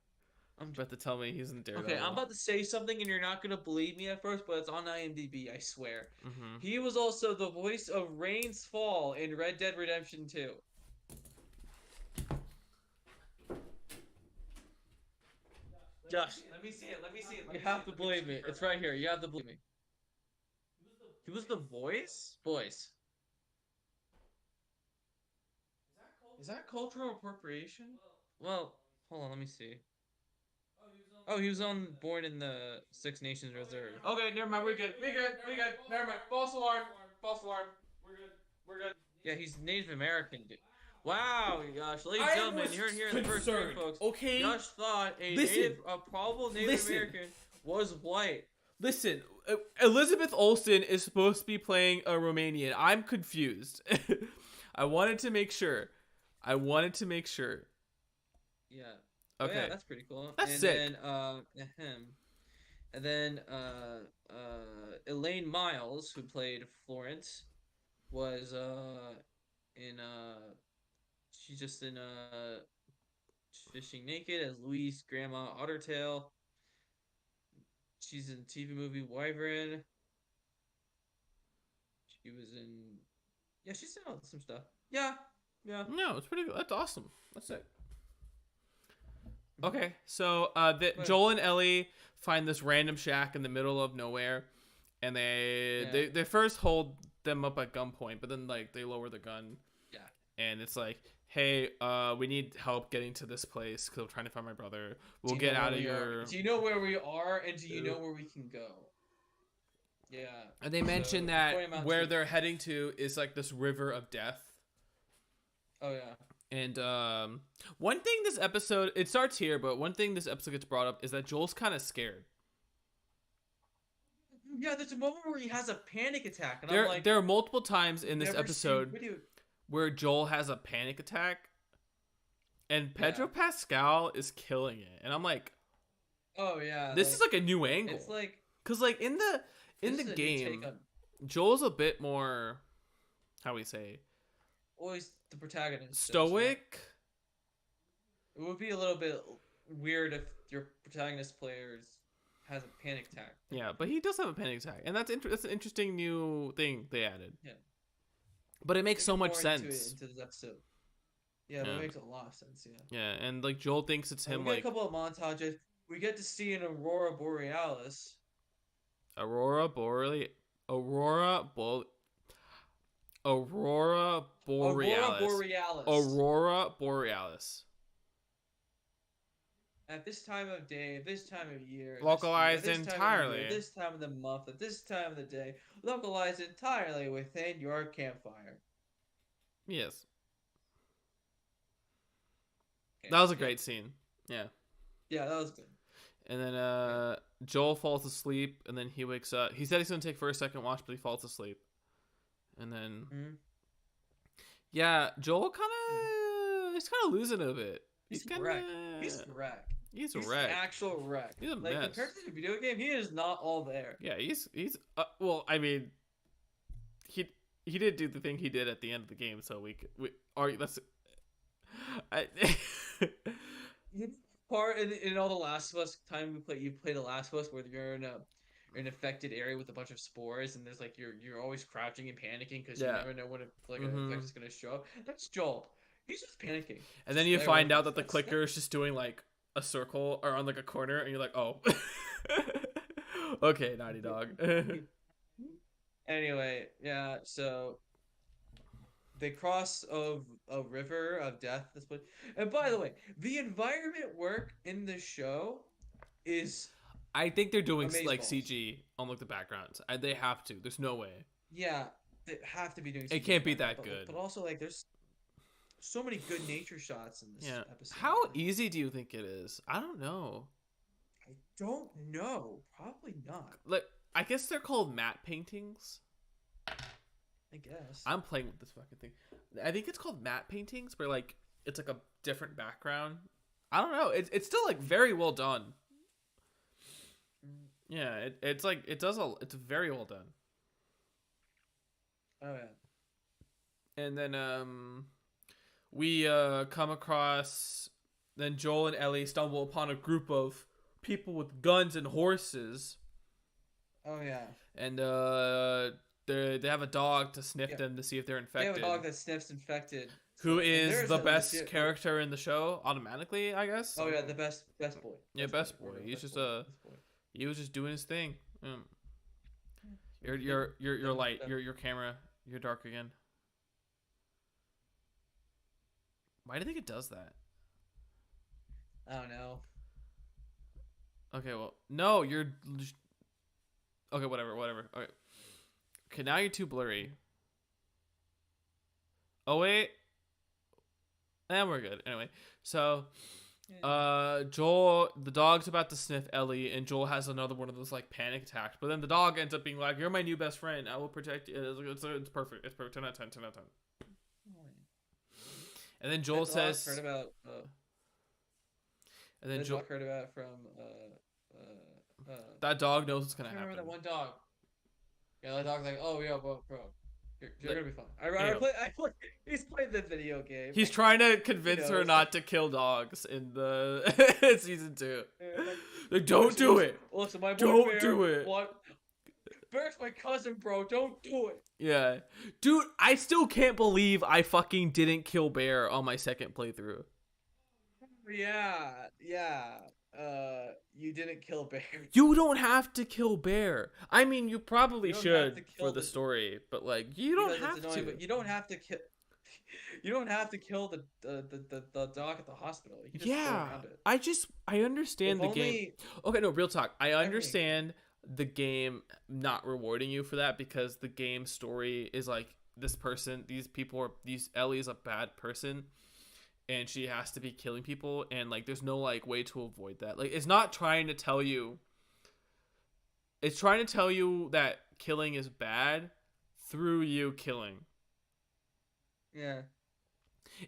I'm About to tell me he's in Daredevil. Okay, I'm about to say something and you're not gonna believe me at first, but it's on IMDb, I swear. Mm-hmm. He was also the voice of Rain's Fall in Red Dead Redemption 2. Josh, Let me see it. Let me see it. you have to believe me. It's right here. You have to believe me. He was the voice? Voice. Is that cultural appropriation? Well, hold on, let me see. Oh, he was on Born in the Six Nations Reserve. Okay, never mind. We're good. We good. We good. Never mind. False alarm. False alarm. We're good. We're good. Yeah, he's Native American, dude. Wow, Josh, ladies and gentlemen, you heard here in the first stream, folks. Okay. Josh thought Listen. a probable Native Listen. American was white. Listen, Elizabeth Olsen is supposed to be playing a Romanian. I'm confused. I wanted to make sure. Yeah. Oh, Okay. yeah, that's pretty cool. That's and sick. Then, and then, Elaine Miles, who played Florence, was in she's just in Fishing Naked as Louise Grandma Ottertail. She's in TV movie Wyvern. She was in. Yeah, she's in some stuff. Yeah. Yeah. No, it's pretty good. That's awesome. That's it. Okay, so Joel and Ellie find this random shack in the middle of nowhere, and they first hold them up at gunpoint, but then like they lower the gun. Yeah. And it's like, hey, we need help getting to this place because I'm trying to find my brother. We'll Do you get know out where of we are? your. Do you know where we are, and do you know where we can go? Yeah. And they mention that where they're heading to is like this river of death. Oh yeah. And one thing this episode, it starts here, but one thing this episode gets brought up is that Joel's kind of scared. Yeah, there's a moment where he has a panic attack, and There, I'm like, there are multiple times in this never episode seen video. where Joel has a panic attack, and Pedro Pascal is killing it, and I'm like, oh yeah, this is like a new angle. It's like, because like in the this is a new game, take on- Joel's a bit more, how we say, always the protagonist. stoic. It would be a little bit weird if your protagonist players has a panic attack. Yeah, but he does have a panic attack, and that's an interesting new thing they added. Yeah, But it makes we'll so get much more into it sense. into this episode. Yeah, but it Yeah, makes a lot of sense. Yeah. yeah, and like Joel thinks it's We him, get a like couple of montages. We get to see an aurora borealis. Aurora Borealis, Aurora Bo- Aurora Aurora Borealis, borealis. Aurora Borealis, At this time of day, this time of year, localized this time of the year, entirely. this time of the month, at this time of the day, localized entirely within your campfire. Yes, Okay, that was a good. great scene. Yeah. Yeah, that was good. And then Yeah. Joel falls asleep, and then he wakes up. He said he's gonna take first, second watch, but he falls asleep. And then Mm-hmm. yeah, Joel he's kind of losing a bit. He's Kind wrecked. of He's wrecked. he's a He's wreck. an actual wreck. He's a Like mess. compared to the video game, he is not all there. Yeah, he's well, I mean, he did do the thing he did at the end of the game, so we are that's. I, Part in all the Last of Us time you play the Last of Us where you're in an infected area with a bunch of spores and there's like you're always crouching and panicking because you never know when an infection is gonna show up. That's Joel. He's just panicking. And then you find out that the clicker is just doing like a circle or on like a corner, and you're like, oh, okay, Naughty Dog. Anyway, yeah. So they cross a river of death. This place. And by the way, the environment work in the show is I think they're doing like amazeballs. CG on like the backgrounds. They have to. There's no way. Yeah, they have to be doing. It CG can't be background, that good. But also, like, there's so many good nature shots in this Yeah. episode. How easy do you think it is? I don't know. I don't know. Probably not. Like, I guess they're called matte paintings. I guess. I'm playing with this fucking thing. I think it's called matte paintings, where like it's like a different background. I don't know. It's still like very well done. Yeah, it's like it's very well done. Oh yeah. And then we come across, then Joel and Ellie stumble upon a group of people with guns and horses. Oh yeah. And they have a dog to sniff them to see if they're They infected. have a dog that sniffs infected. Who is there's the a best legit- character in the show automatically, I guess. Oh yeah, the best boy. Yeah, best boy. He's just best boy. he was just doing his thing. Your light, your camera, you're dark again. Why do you think it does that? I don't know. Okay, well, no, you're. Okay, whatever. Okay, now you're too blurry. Oh wait, and we're good. Anyway, so, Joel, the dog's about to sniff Ellie, and Joel has another one of those like panic attacks. But then the dog ends up being like, "You're my new best friend. I will protect you." It's perfect. It's perfect. 10 out of 10. 10 out of 10. And then Joel says, Heard about. and then Joel heard about from. that dog knows what's gonna I remember happen. that one dog. Yeah, that dog's like, oh yeah, bro, you're gonna be fine. He's played the video game. He's trying to convince her knows. not to kill dogs in the season 2. Like, don't do it. Listen, my boy Don't Bear, do it. What? Bear's my cousin, bro. Don't do it. Yeah. Dude, I still can't believe I fucking didn't kill Bear on my second playthrough. Yeah. You didn't kill Bear. You don't have to kill Bear. I mean, you probably You don't should have to kill for the story, but like, you don't Because have it's annoying, to. But you don't have to kill. You don't have to kill the dog at the hospital. You can just go Yeah, around it. I understand If the game. only- Okay, no, real talk. I understand the game not rewarding you for that because the game story is like this person, Ellie is a bad person and she has to be killing people, and like there's no like way to avoid that. Like, it's not trying to tell you, it's trying to tell you that killing is bad through you killing. Yeah.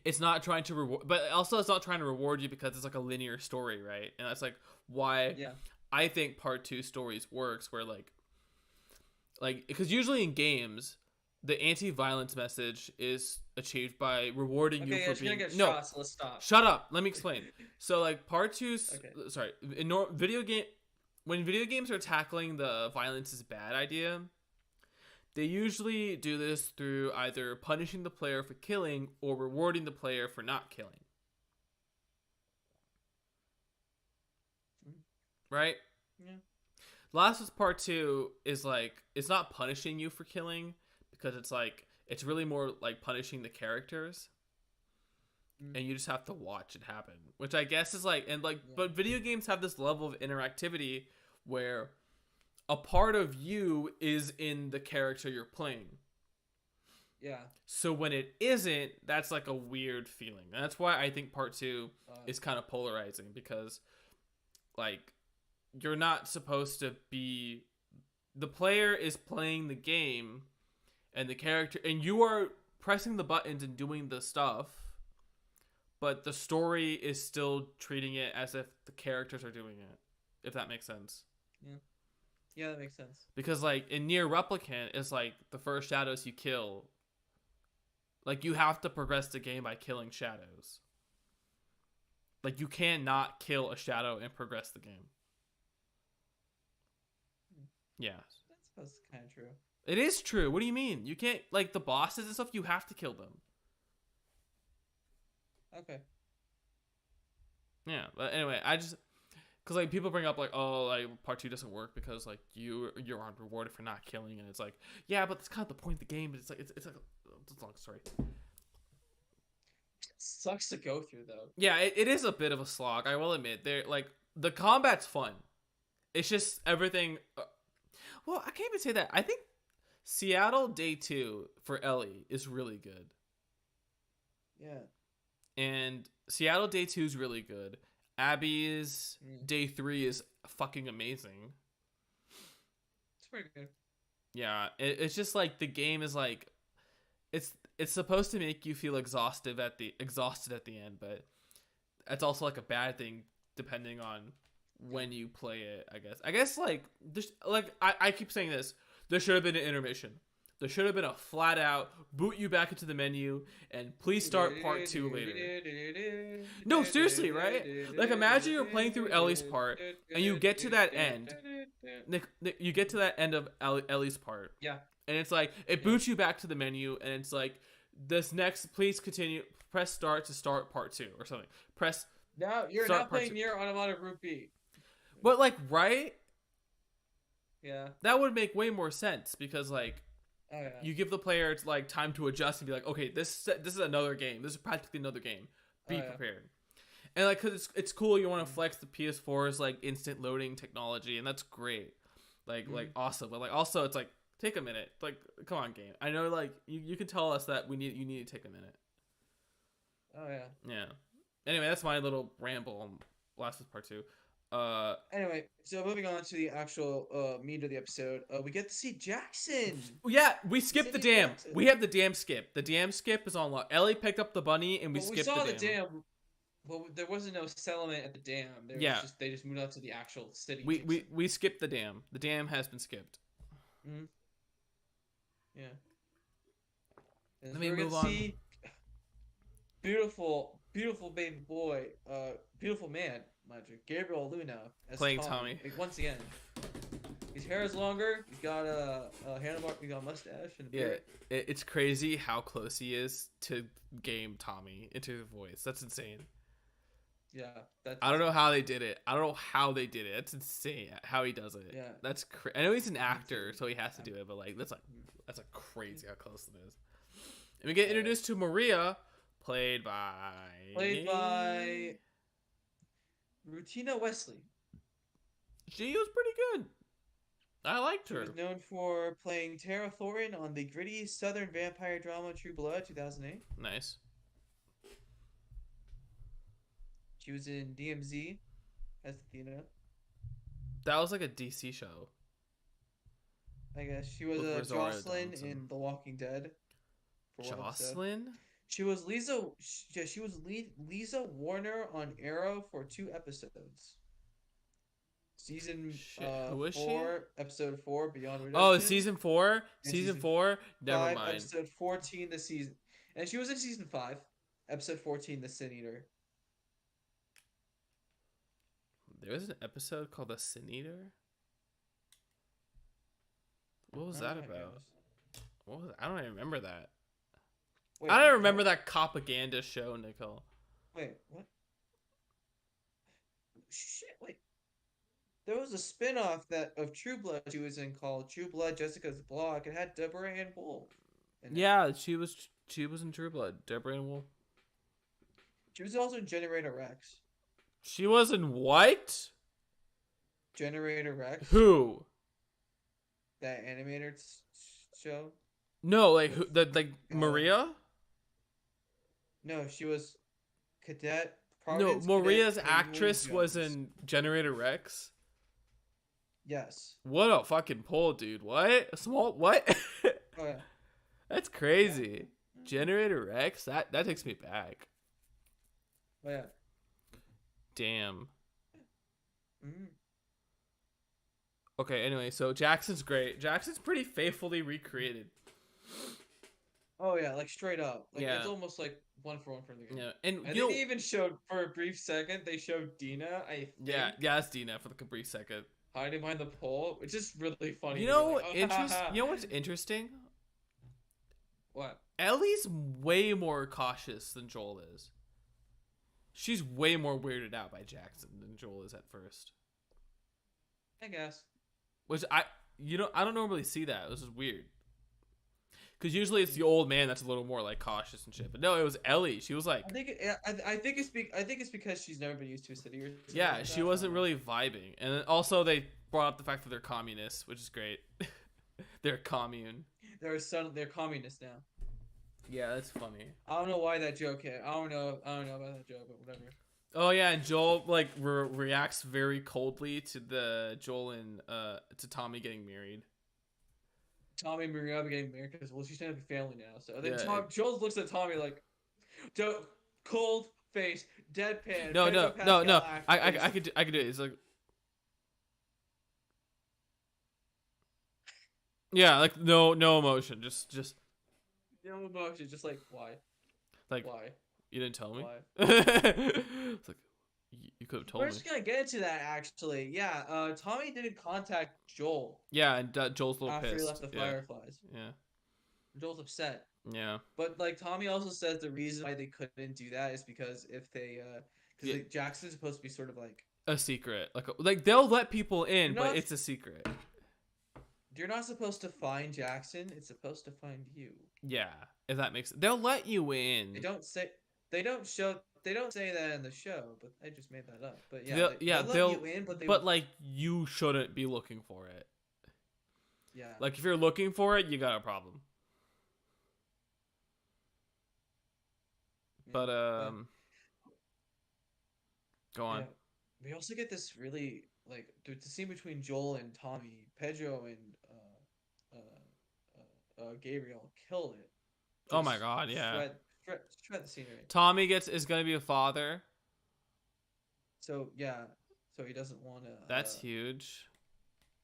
It's not trying to reward, but also it's not trying to reward you because it's like a linear story, right? And that's like why I think part 2 stories works, where like because usually in games the anti-violence message is achieved by rewarding you for being shot, so let's stop. Shut up, let me explain. So like part 2 Okay. sorry, in video game when video games are tackling the violence is bad idea, they usually do this through either punishing the player for killing or rewarding the player for not killing. Right? Yeah. Last of Us Part 2 is like, it's not punishing you for killing because it's like, it's really more like punishing the characters. And you just have to watch it happen, which I guess is like, and like, Yeah. but video games have this level of interactivity where a part of you is in the character you're playing. Yeah. So when it isn't, that's like a weird feeling. And that's why I think part 2 is kind of polarizing, because like you're not supposed to be, the player is playing the game and the character, and you are pressing the buttons and doing the stuff, but the story is still treating it as if the characters are doing it, if that makes sense. Yeah. Yeah, that makes sense. Because like in Nier Replicant, it's like the first shadows you kill, like you have to progress the game by killing shadows. Like you cannot kill a shadow and progress the game. Yeah. That's kind of true. It is true. What do you mean? You can't, like the bosses and stuff, you have to kill them. Okay. Yeah, but anyway, I just, because like people bring up like, oh, like part 2 doesn't work because like you're aren't rewarded for not killing, and it's like, yeah, but that's kind of the point of the game. But it's like it's like it's a long story. Sucks to go through though. Yeah, it is a bit of a slog. I will admit. They're like, the combat's fun. It's just everything. Well, I can't even say that. I think Seattle Day 2 for Ellie is really good. Yeah. And Seattle Day 2 is really good. Abby's Day 3 is fucking amazing. It's pretty good. Yeah, it's just like the game is like, it's supposed to make you feel exhausted at the end, but that's also like a bad thing depending on when you play it. I guess like there's like I keep saying this. There should have been an intermission. There should have been a flat out boot you back into the menu and please start part 2 later. No, seriously, right? Like imagine you're playing through Ellie's part and you get to that end. You get to that end of Ellie's part. Yeah. And it's like, it boots you back to the menu and it's like, this next, please continue, press start to start part 2 or something. Press. Now you're not playing Nier Automata Group B. But like, right? Yeah. That would make way more sense because like, oh, yeah. you give the player like time to adjust and be like, okay, this is another game. This is practically another game. Be prepared. And like, cause it's cool. You want to flex the PS4's like instant loading technology, and that's great. Like awesome. But like also, it's like, take a minute. Like, come on, game. I know like you can tell us that you need to take a minute. Oh yeah. Yeah. Anyway, that's my little ramble on Last of Us Part 2. Anyway, so moving on to the actual meat of the episode, we get to see Jackson. Yeah, we skipped the dam. Jackson. We have the dam skip. The dam skip is on lock. Ellie picked up the bunny and we skipped saw the dam. Well, there wasn't no settlement at the dam. They just moved on to the actual city. We skipped the dam. The dam has been skipped. Mm-hmm. Yeah. Let me move on. See beautiful baby boy, beautiful man, Gabriel Luna as playing Tommy. Like, once again, his hair is longer. He's got a handlebar. He's got a mustache and a beard. It's crazy how close he is to game Tommy into the voice. That's insane. Yeah, I don't know how they did it. That's insane how he does it. Yeah, that's I know he's an actor, so he has to do it, but like that's like crazy how close it is. And we get introduced to Maria, played by Rutina Wesley. She was pretty good. I liked her. She was known for playing Tara Thorin on the gritty Southern vampire drama True Blood 2008. Nice. She was in DMZ as Athena. That was like a DC show. I guess she was Jocelyn in The Walking Dead. Jocelyn? She was Lisa. She was Lisa Warner on Arrow for 2 episodes. Season 4, episode 4, Beyond Redemption. Oh, season 4? Season 4? Never 5, mind. Episode 14, the season. And she was in season 5, episode 14, the Sin Eater. There was an episode called The Sin Eater. What was that Alright, about? guys. What was? I don't even remember that. Wait, I don't remember what? that propaganda show, Nicole. Wait, what? Shit, wait. There was a spin-off that of True Blood she was in called True Blood Jessica's Block. It had Deborah Ann Wool in it. Yeah, she was in True Blood. Deborah Ann Wool. She was also in Generator Rex. She was in what? Generator Rex, Who? that animated show. No, like who? Like Uh, Maria? No, she was Cadet. No, Providence Maria's Cadet actress Haywood was Jones. in Generator Rex. Yes. What a fucking pull, dude. What? A small what? Oh yeah. That's crazy. Generator Rex? That takes me back. Oh yeah. Damn. Mm. Okay, anyway, so Jackson's great. Jackson's pretty faithfully recreated. Oh yeah, like straight up. Like Yeah. it's almost like one for one from the game. Yeah, and I you think know, they even showed for a brief second. They showed Dina. I think yeah, that's Dina for the brief second. hiding behind the pole, which is really funny. You to know, be like, you know what's interesting? What? Ellie's way more cautious than Joel is. She's way more weirded out by Jackson than Joel is at first. I guess. Which I don't normally see that. This is weird. Because usually it's the old man that's a little more like cautious and shit. But no, it was Ellie. She was like, I think it's because she's never been used to a city or something yeah, like she that. wasn't really vibing. And then also they brought up the fact that they're communists, which is great. They're commune. They're communists now. Yeah, that's funny. I don't know why that joke hit. I don't know about that joke, but whatever. Oh yeah, and Joel like reacts very coldly to Joel and to Tommy getting married. Tommy and Maria are getting married because she's gonna be family now. So then Yeah. Joel looks at Tommy like, cold face, deadpan. No. Pedro Pascal I could do it. It's like, yeah, like no emotion, just no emotion, just like why, like why, you didn't tell me. why. It's like you could have told We're me. just gonna get into that actually. Yeah, Tommy didn't contact Joel Yeah, and Joel's a little after pissed. he left the Yeah. Fireflies. Yeah. Joel's upset. Yeah. But like Tommy also says the reason why they couldn't do that is because if they because Yeah. Jackson's supposed to be sort of like A secret, like they'll let people in, You're but not- it's a secret. you're not supposed to find Jackson, it's supposed to find you. Yeah, if that makes they'll let you in. They don't say that in the show, but I just made that up. But yeah, They'll let you in, but but like you shouldn't be looking for it. yeah, Like if you're looking for it, you got a problem. But go on. yeah. We also get this really like the scene between Joel and Tommy, Pedro and Gabriel killed it. Oh my Just God, yeah. shred the scenery. Tommy is gonna be a father. So yeah, so he doesn't want to. That's huge.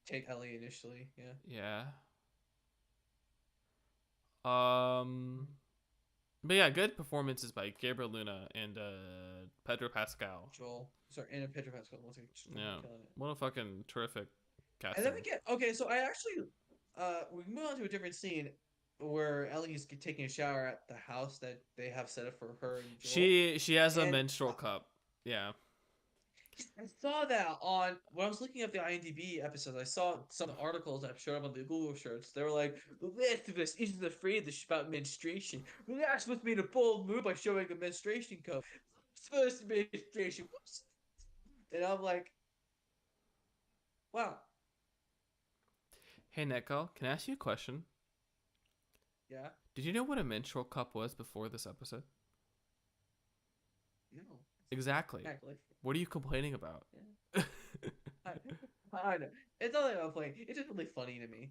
Take Ellie initially. Yeah. Yeah. But yeah, good performances by Gabriel Luna and Pedro Pascal. Joel. Sorry, and Pedro Pascal. Yeah. Killing it. What a fucking terrific And casting. then we get okay. So I actually we move on to a different scene where Ellie's taking a shower at the house that they have set up for her and Joel. She has a And- menstrual cup. Yeah. I saw that on when I was looking up the IMDb episodes. I saw some articles that showed up on the Google search. They were like, "The rest of us isn't afraid about menstruation. Well, that's supposed to be a bold move by showing a menstruation cup. First menstruation, whoops." And I'm like, "Wow, Hey Neko, can I ask you a question? yeah, Did you know what a menstrual cup was before this episode? no, Exactly. exactly." What are you complaining about? I know. It's not like I'm playing. It's just really funny to me.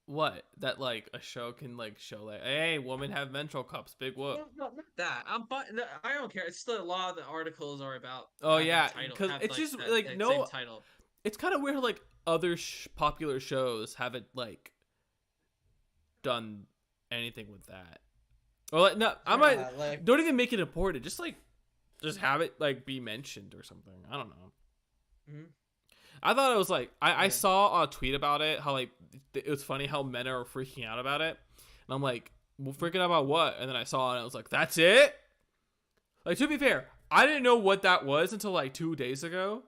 What? That like a show can like show like, hey, women have menstrual cups, big whoop. No, not that. I'm fine. No, I don't care. It's still a lot of the articles are about. Oh, have yeah, that title- 'cause have, it's just, that like, no- same title. It's kind of weird how, like other popular shows haven't like done anything with that. Or like no, I might Yeah, like don't even make it important. Just have it like be mentioned or something. I don't know. Mm-hmm. I thought it was like I Yeah. saw a tweet about it, how like it was funny how men are freaking out about it, and I'm like, well, freaking out about what? And then I saw it, and I was like, that's it. Like, to be fair, I didn't know what that was until like 2 days ago,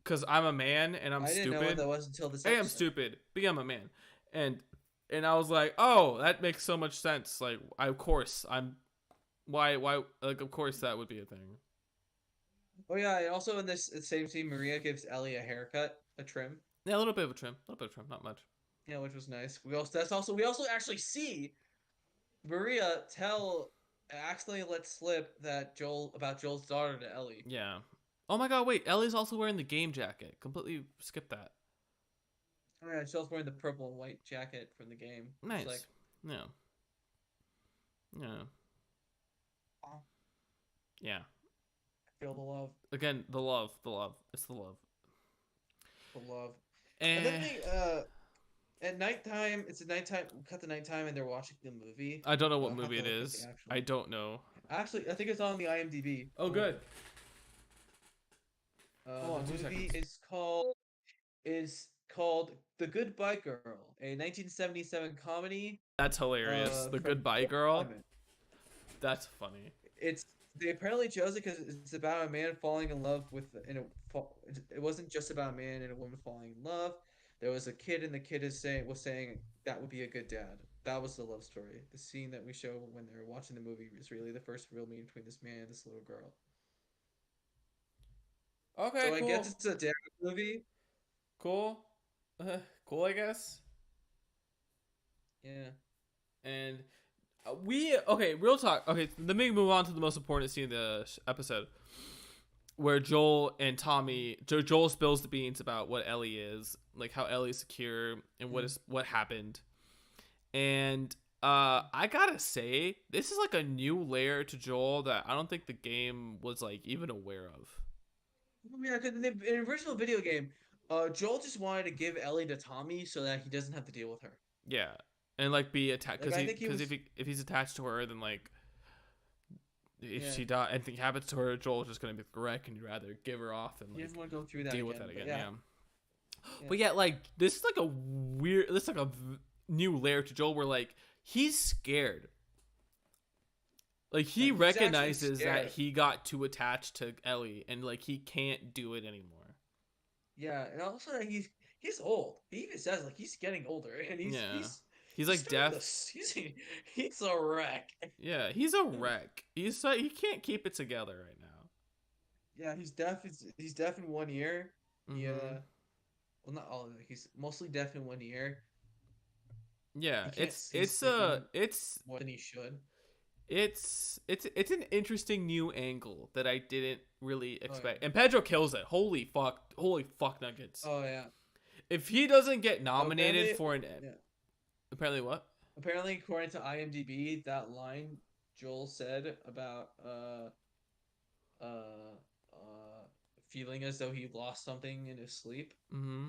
because I'm a man and I'm I didn't know what stupid. that was until this I am episode. stupid, but yeah, I'm a man, and I was like, oh, that makes so much sense. Like, of course I'm. Why? Like, of course that would be a thing. Oh yeah, and also in this same scene, Maria gives Ellie a haircut, a trim. Yeah, a little bit of a trim, not much. Yeah, which was nice. We also actually see Maria tell accidentally let slip that Joel's daughter to Ellie. Yeah. Oh my god, wait, Ellie's also wearing the game jacket. Completely skipped that. Oh yeah, Joel's wearing the purple and white jacket from the game. It's like, Nice. Yeah. Yeah. oh, Yeah. I feel the love, Again, the love. It's the love. the love. And then Eh. they at nighttime, it's at nighttime. Cut to nighttime, and they're watching the movie. I don't know what I have movie to it look at the is. actual. I don't know. Actually, I think it's on the IMDb. Oh, good. Hold on, The 2 movie seconds. is called The Goodbye Girl, a 1977 comedy That's hilarious. The from Goodbye Paul Girl. Simon. That's funny. It's they apparently chose it because it's about a man falling in love with it wasn't just about a man and a woman falling in love. There was a kid, and the kid was saying that would be a good dad. That was the love story. The scene that we show when they're watching the movie is really the first real meeting between this man and this little girl. Okay, So I guess cool. it's a dad movie. Cool. Cool, I guess. Yeah. And okay, real talk. Okay, let me move on to the most important scene of the episode, where Joel and Tommy, Joel spills the beans about what Ellie is, like how Ellie's secure and what happened. And I gotta say, this is like a new layer to Joel that I don't think the game was like even aware of. Yeah, because in the original video game, Joel just wanted to give Ellie to Tommy so that he doesn't have to deal with her. Yeah, and like be attached Like I think he because was, if he's attached to her, then like if yeah, she die anything happens to her, Joel's just gonna be the wreck, and you'd rather give her off and he like doesn't want to go through that deal again. with that again. But Yeah. yeah, yeah. But yeah, like this is like a weird, this is like a new layer to Joel where like he's scared. Like he He's actually recognizes that scared. he got too attached to Ellie, and like he can't do it anymore. Yeah, and also that he's old. He even says like he's getting older, and Yeah, he's he's like starting deaf. to he's a wreck. Yeah, he's a wreck. He's like he can't keep it together right now. Yeah, he's deaf. He's deaf in one ear. He Mm-hmm. well, not all of it. He's mostly deaf in one ear. Yeah, He can't see sleeping more than he should. it's an interesting new angle that I didn't really Oh expect. yeah. And Pedro kills it. Holy fuck nuggets. Oh yeah. If he doesn't get Oh, nominated for an yeah. apparently what? Apparently, according to IMDb, that line Joel said about uh feeling as though he lost something in his sleep. Mm-hmm.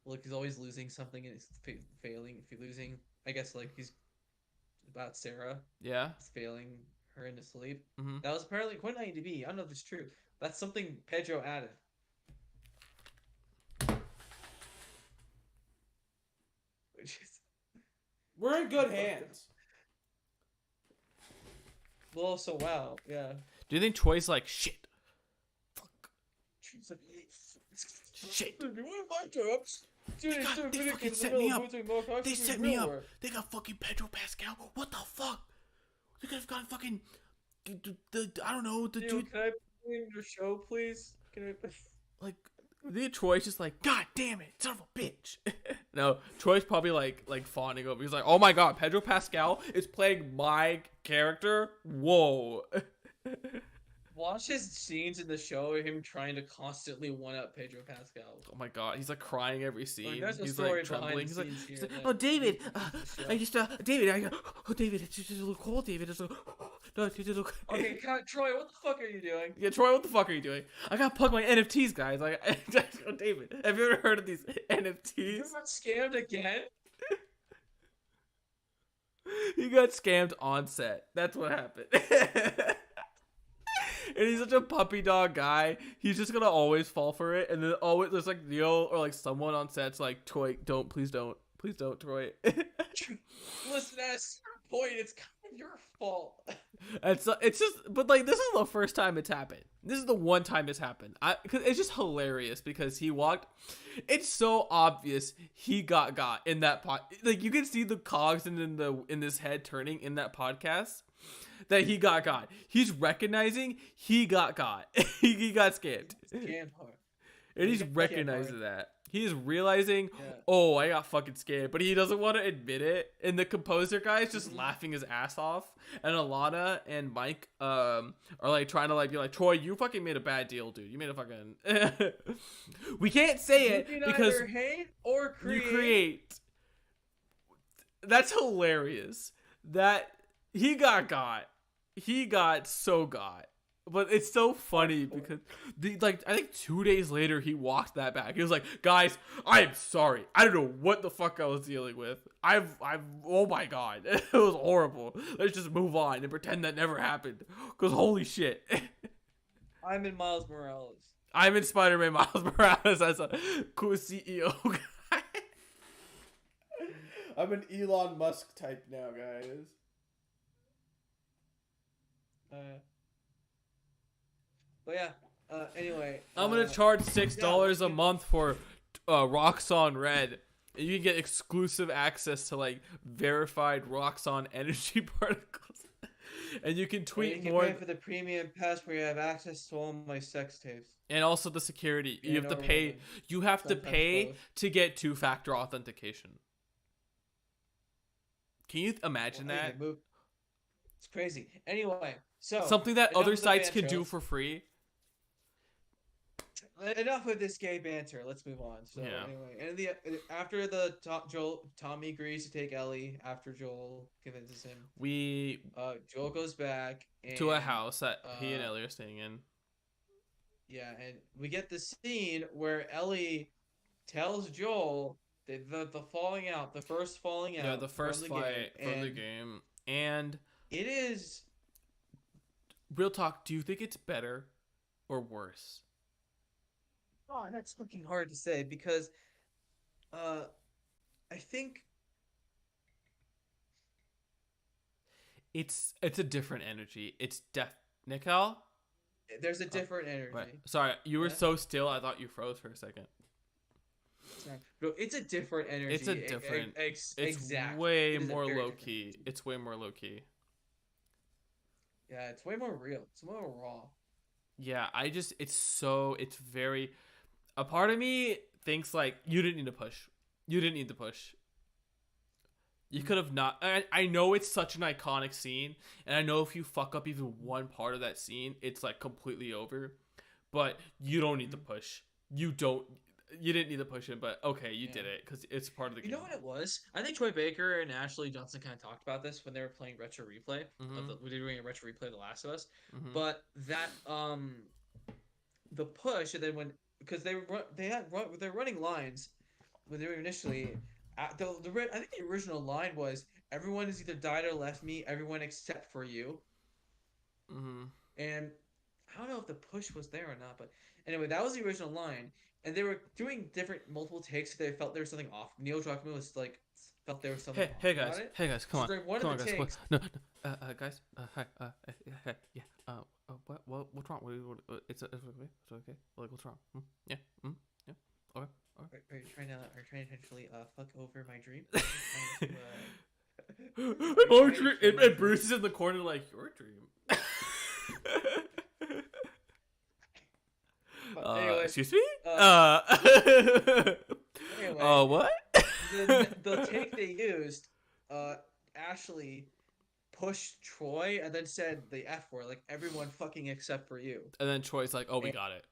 Like he's always losing something and he's failing. If losing, I guess like he's about Sarah. Yeah. He's failing her into sleep. Mm-hmm. That was apparently according to IMDb. I don't know if it's true. That's something Pedro added. Which is We're in good hands. well, so wow, yeah. Do you think Troy's like shit? Fuck. She's like, Shit. what are my jobs? Dude, They fucking set me up. They set me up. They got fucking Pedro Pascal. What the fuck? They could have gotten fucking I don't know the dude. Can I be in your show, please? Can I? Like the Troy's just like, God damn it, son of a bitch. No, Troy's probably like fawning over. He's like, oh my god, Pedro Pascal is playing my character. Whoa. Watch his scenes in the show of him trying to constantly one up Pedro Pascal. Oh my god, he's like crying every scene. There's a He's story like trembling. behind the He's scenes like, here oh that David, makes the show. I just David, oh David, it's just a little cold, David. It's like, no, it's a little. Okay, Troy, what the fuck are you doing? Yeah, Troy, what the fuck are you doing? I gotta plug my NFTs, guys. Like, oh, David, have you ever heard of these You NFTs? got scammed again? He got scammed on set. That's what happened. And he's such a puppy dog guy. He's just gonna always fall for it. And then always there's like Neo or like someone on set's like, Troy, please don't, Troy. Listen, that's your point. It's kind of your fault. It's just, but like this is the first time it's happened. This is the one time it's happened. Cause it's just hilarious because he walked. It's so obvious he got in that pod. Like you can see the cogs in this head turning in that podcast that he got. He's recognizing he got. he got scammed. Scammed hard. And he's recognizing that. He's realizing, oh, I got fucking scammed. But he doesn't want to admit it. And the composer guy is just laughing his ass off. And Alana and Mike are like trying to like be like, Troy, you fucking made a bad deal, dude. You made a fucking... We can't say it because... either hate or create. You create. That's hilarious. That he got. He got so got. But it's so funny because, I think 2 days later he walked that back. He was like, "Guys, I am sorry. I don't know what the fuck I was dealing with. Oh my god, it was horrible. Let's just move on and pretend that never happened. Cause holy shit." I'm in Miles Morales. I'm in Spider-Man Miles Morales as a cool CEO guy. I'm an Elon Musk type now, guys. But yeah, anyway. I'm going to charge $6 a month for Roxxon Red. And you can get exclusive access to, like, verified Roxxon energy particles. And you can tweet and you can more. pay for the premium pass where you have access to all my sex tapes. And also the security. You have to pay. You have to pay to get two-factor authentication. Can you imagine that? It's crazy. Anyway, so something that other sites can do for free. Enough with this gay banter. Let's move on. So anyway, and after Tommy agrees to take Ellie after Joel convinces him. Joel goes back to a house that he and Ellie are staying in. Yeah, and we get the scene where Ellie tells Joel the falling out, the first falling out. Yeah, the first fight from the game, and it is. Real talk. Do you think it's better or worse? Oh, that's fucking hard to say because, I think it's a different energy. It's Nickel? There's a different energy. Right. Sorry, you were so still. I thought you froze for a second. Bro, it's a different energy. It's a different. It's way more low key. It's way more low key. Yeah, it's way more real. It's more raw. Yeah, it's very. A part of me thinks like you didn't need to push. You didn't need to push. You could have not. I know it's such an iconic scene, and I know if you fuck up even one part of that scene, it's like completely over. But you don't need to push. You didn't need to push it, but okay, you did it because it's part of the game. You know what it was? I think Troy Baker and Ashley Johnson kind of talked about this when they were playing Retro Replay. We were doing a Retro Replay of The Last of Us. But that the push, and then they're running lines when they were initially. I think the original line was, "Everyone has either died or left me. Everyone except for you." And I don't know if the push was there or not, but anyway, that was the original line. And they were doing multiple takes. They felt there was something off. Neil Druckmann was like, felt there was something off. Hey guys, come on, come on, guys. Takes, no, guys. Hi. Yeah. What's wrong? It's okay. Like, what's wrong? Yeah. Yeah. Okay. Are you trying to intentionally fuck over my dream? And Bruce is in the corner like, your dream. Anyway, excuse me? Anyway, what? the take they used, Ashley pushed Troy and then said the F word, like, everyone fucking except for you. And then Troy's like, oh, we got it.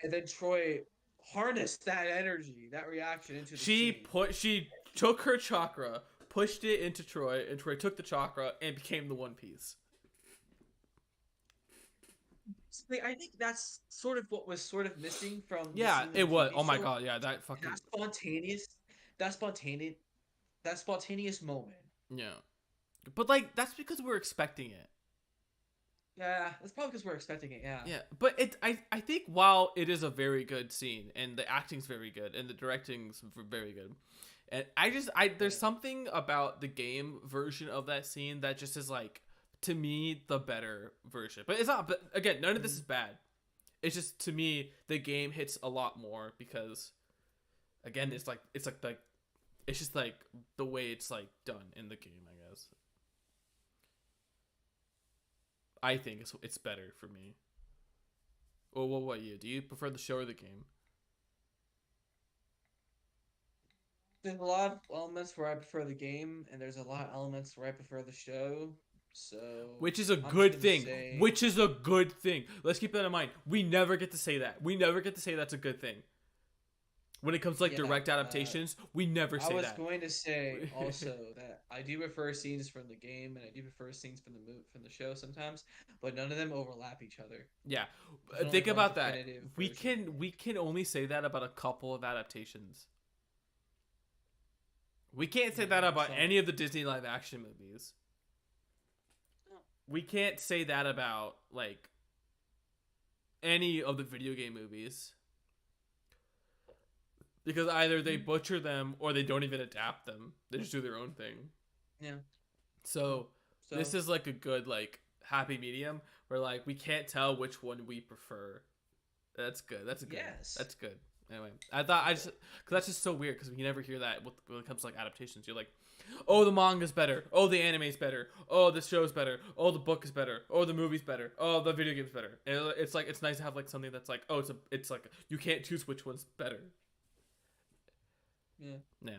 And then Troy harnessed that energy, that reaction into the scene. She took her chakra, pushed it into Troy, and Troy took the chakra and became the One Piece. I think that's sort of what was sort of missing from. Yeah, it was. Oh my god, yeah, that fucking that spontaneous moment. Yeah, but like that's because we're expecting it. Yeah, that's probably because we're expecting it. Yeah. Yeah, but I think while it is a very good scene and the acting's very good and the directing's very good, and I Oh there's yeah. something about the game version of that scene that just is like, to me, the better version. But it's not. But again, none of this is Mm, bad. It's just, to me, the game hits a lot more because, again, mm. it's like it's just like the way it's like done in the game. I guess I think it's better for me. Well, what about you? Do you prefer the show or the game? There's a lot of elements where I prefer the game, and there's a lot of elements where I prefer the show. So Which is a I'm just good gonna thing. say, Which is a good thing. Let's keep that in mind. We never get to say that. We never get to say that's a good thing. When it comes to like yeah. direct adaptations, we never I say was that. going to say also that I do prefer scenes from the game, and I do prefer scenes from the show sometimes, but none of them overlap each other. Yeah. There's only Think one about that. definitive We version. can we can only say that about a couple of adaptations. We can't say that about Some. any of the Disney live action movies. We can't say that about like any of the video game movies. Because either they butcher them or they don't even adapt them. They just do their own thing. Yeah. So this So is like a good like happy medium where like we can't tell which one we prefer. That's good. That's good. yes. That's good. Anyway, I thought I just Okay. because that's just so weird because we never hear that when it comes to like adaptations. You're like, oh, the manga's better. Oh, the anime's better. Oh, the show's better. Oh, the book is better. Oh, the movie's better. Oh, the video game's better. And it's like it's nice to have like something that's like, oh, it's like you can't choose which one's better. Yeah. Yeah.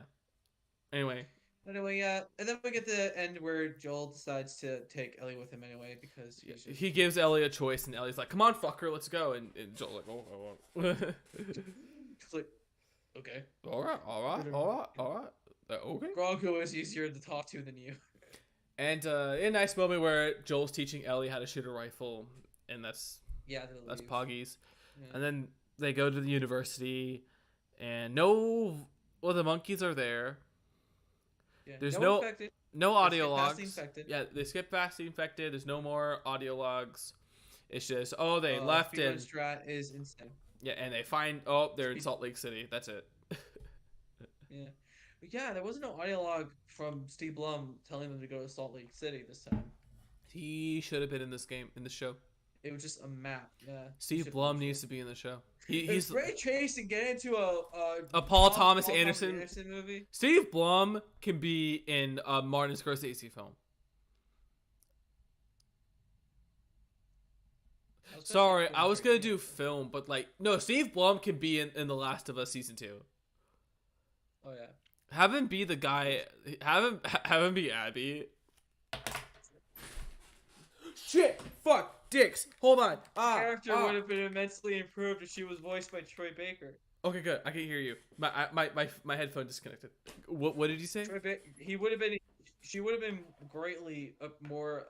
Anyway, Anyway, yeah, and then we get to the end where Joel decides to take Ellie with him anyway because yeah, he's just he gives Ellie a choice, and Ellie's like, "Come on, fucker, let's go." And Joel's like, "Oh, I won't." he's like, okay. All right, all right, all right, all right. Okay. Gronko is easier to talk to than you. And in a nice moment where Joel's teaching Ellie how to shoot a rifle, and Yeah, that's they leave. Poggy's. Yeah. And then they go to the university, and well, the monkeys are there. Yeah. There's No no infected. no They audio skip past the logs. infected. Yeah, they skip past the infected. There's no more audio logs. It's just, oh, they left, Speedrun and strat is insane. yeah, and they find, oh, they're in Speed. Salt Lake City. That's it. Yeah. But yeah, there wasn't no audio log from Steve Blum telling them to go to Salt Lake City this time. He should have been in this game, in the show. It was just a map. Yeah. He Steve should have been Blum sure. needs to be in the show. It's He's Ray Chase and get into a Paul Thomas Anderson. movie. Steve Blum can be in a Martin Scorsese film. Sorry, I was gonna do film, but like, no, Steve Blum can be in The Last of Us season 2. Oh yeah. Have him be the guy. Have him be Abby. Shit! Fuck! Dicks! Hold on! Character would have been immensely improved if she was voiced by Troy Baker. Okay, good. I can hear you. My headphone disconnected. What did you say? He would have been. She would have been greatly more.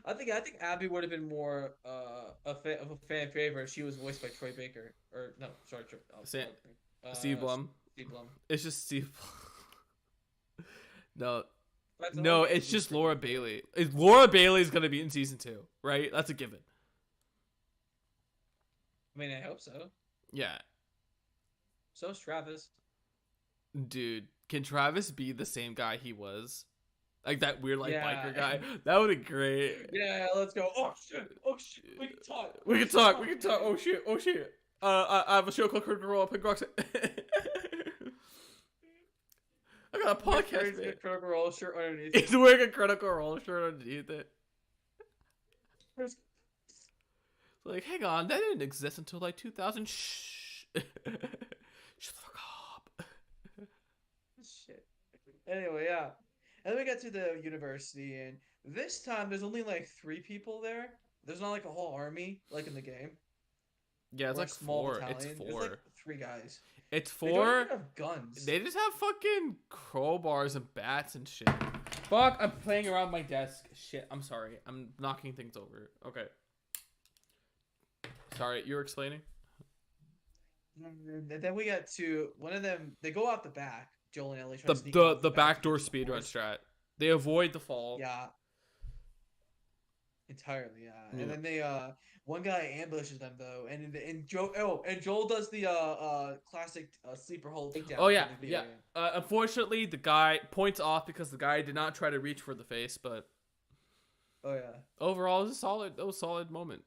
I think Abby would have been more of a fan favorite if she was voiced by Troy Baker. Or no, sorry, Steve Blum. Steve Blum. It's just Steve Blum. No, That's no, all it's Bailey's just for Laura me. Bailey. Laura Bailey's gonna be in season 2, right? That's a given. I mean, I hope so. Yeah, So's Travis. dude. Can Travis be the same guy he was? Like that weird like Yeah. biker guy? That would be great. Yeah, let's go. Oh shit! Oh shit! We can talk. We can talk. We can talk. Oh shit! Oh shit! I have a show called Critical Role. Pink Rocks. I got a podcast. Man. Critical Role shirt underneath. He's wearing a Critical Role shirt underneath it. There's- Like, hang on, that didn't exist until like 2000. Shh. Shut the fuck up. Shit. Anyway, yeah. And then we get to the university, and this time there's only like 3 people there. There's not like a whole army like in the game. Yeah, it's Or a like small 4. battalion. It's There's 4. like 3 guys. It's They don't 4. even have guns. They just have fucking crowbars and bats and shit. Fuck, I'm playing around my desk. Shit, I'm sorry. I'm knocking things over. Okay. Sorry, you were explaining? And then we get to one of them. They go out the back. Joel and Ellie try to sneak The out the back to backdoor get to the speedrun forest. strat. They avoid the fall. Yeah. entirely. Yeah, and Yeah. then they one guy ambushes them though, and Joel does the classic sleeper hold Oh takedown yeah, from the video yeah. game. Unfortunately, the guy points off because the guy did not try to reach for the face, but Oh yeah, overall, it was a solid. It was a solid moment.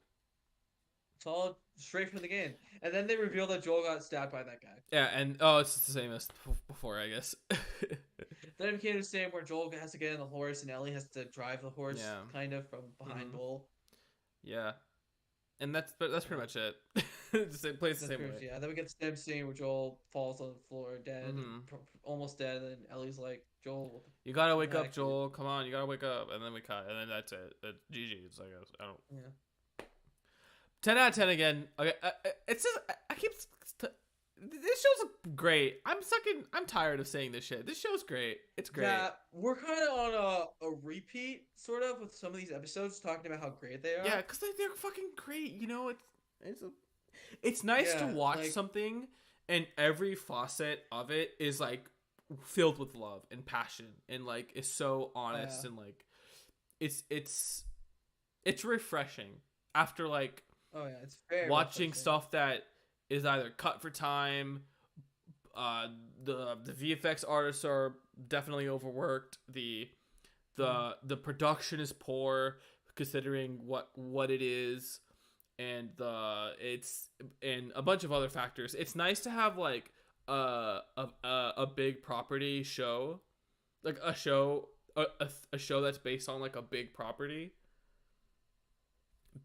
it's all straight from the game. And then they reveal that Joel got stabbed by that guy. Yeah, and oh, it's the same as before, I guess. Then it became the same where Joel has to get on the horse and Ellie has to drive the horse Yeah. kind of from behind Hmm. Joel. Yeah, and that's pretty Yeah. much it. It plays the That's same pretty way. much, yeah. Then we get the same scene where Joel falls on the floor dead, Hmm. almost dead, and Ellie's like, Joel, what You gotta the wake up, heck, dude? Joel. Come on, you gotta wake up, and then we cut, and then that's it. It's GG. It's like I don't. Yeah. 10 out of 10 again. Okay, it's just I keep. This show's great. I'm tired of saying this shit. This show's great. It's great. Yeah, we're kind of on a repeat, sort of, with some of these episodes talking about how great they Yeah, are. because they're fucking great. You know, it's nice to Yeah, watch like, something, and every facet of it is like filled with love and passion, and like is so honest, and like it's it's refreshing after like oh yeah, it's very watching refreshing. stuff that is either cut for time. The VFX artists are definitely overworked. The production is poor considering what it is, and it's and a bunch of other factors. It's nice to have like a big property show, like a show that's based on like a big property,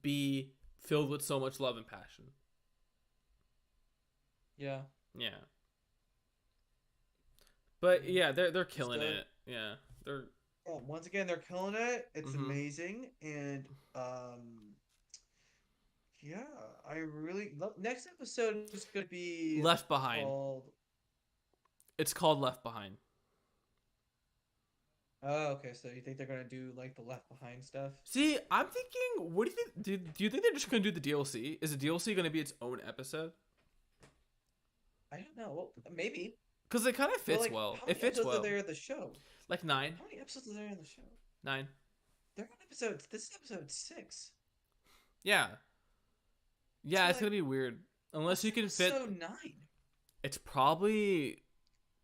be filled with so much love and passion. Yeah, Yeah. But yeah. yeah, they're It's killing good. it. Yeah. They're Yeah, once again, they're killing it. It's mhm. amazing, and um, yeah, I really love. Next episode is gonna be Left Behind. called. It's called Left Behind. Oh, okay. So you think they're gonna do like the Left Behind stuff? See, I'm thinking, what do you think? Do you think they're just gonna do the DLC? Is the DLC gonna be its own episode? I don't know. Well, maybe. Because it kind of But fits like, well. how It many fits episodes are well. there in the show? Like nine, How many episodes are there in the show? nine. They're on episodes. This is episode 6. Yeah, So yeah. It's like, gonna be weird unless what's you can fit. episode 9? It's probably.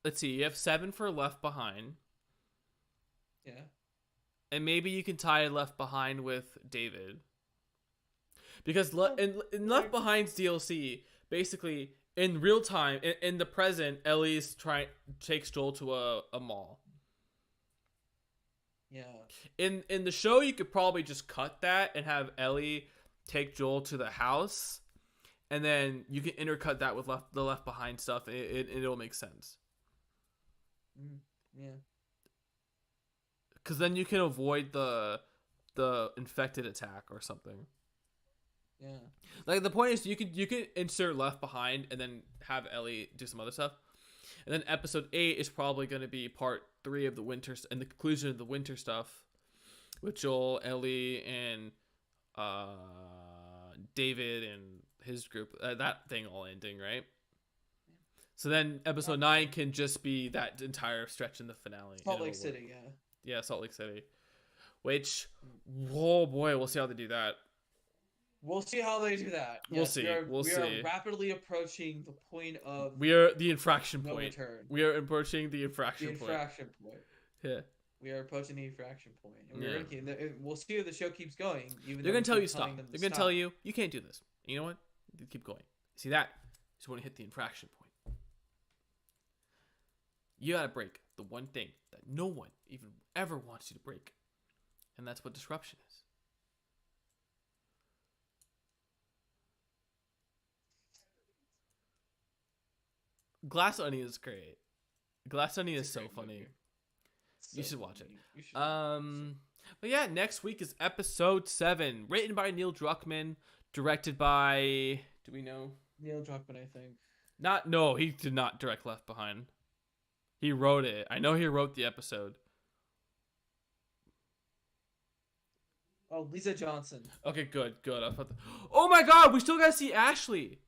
Let's see. You have 7 for Left Behind, Yeah. and maybe you can tie Left Behind with David. Because Oh, in Left like, Behind's DLC, basically in real time, in the present, Ellie's trying takes Joel to a mall. yeah. In the show, you could probably just cut that and have Ellie take Joel to the house, and then you can intercut that with the Left Behind stuff. It'll make sense Mm, yeah. because then you can avoid the infected attack or something. Yeah. Like the point is, you could insert Left Behind and then have Ellie do some other stuff, and then episode 8 is probably going to be part 3 of the winter and the conclusion of the winter stuff with Joel, Ellie, and David and his group. That thing all ending right. So then episode 9 can just be that entire stretch in the finale. Salt Lake City, yeah. Yeah, Salt Lake City. Which, oh boy, we'll see how they do that. We'll see how they do that. We'll Yes, see. we See. are rapidly approaching the point of We are the infraction no point. return. We are approaching the The infraction point. infraction point. Yeah. We are approaching the infraction point, and Yeah. we're gonna keep. We'll see if the show keeps going. Even They're though gonna we tell keep you stop. telling them to They're gonna stop. tell you you can't do this. You know what? You keep going. See that? You just want to hit the infraction point. You gotta break the one thing that no one even ever wants you to break, and that's what disruption is. Glass Onion is great. Glass Onion It's is a so great funny. movie. You So should watch funny. it. You should watch it. But yeah, next week is episode 7, written by Neil Druckmann, directed by. Do we know? Neil Druckmann, I think. No, he did not direct Left Behind. He wrote it. I know he wrote the episode. Oh, Lisa Johnson. Okay, good. I thought oh my god, we still gotta see Ashley.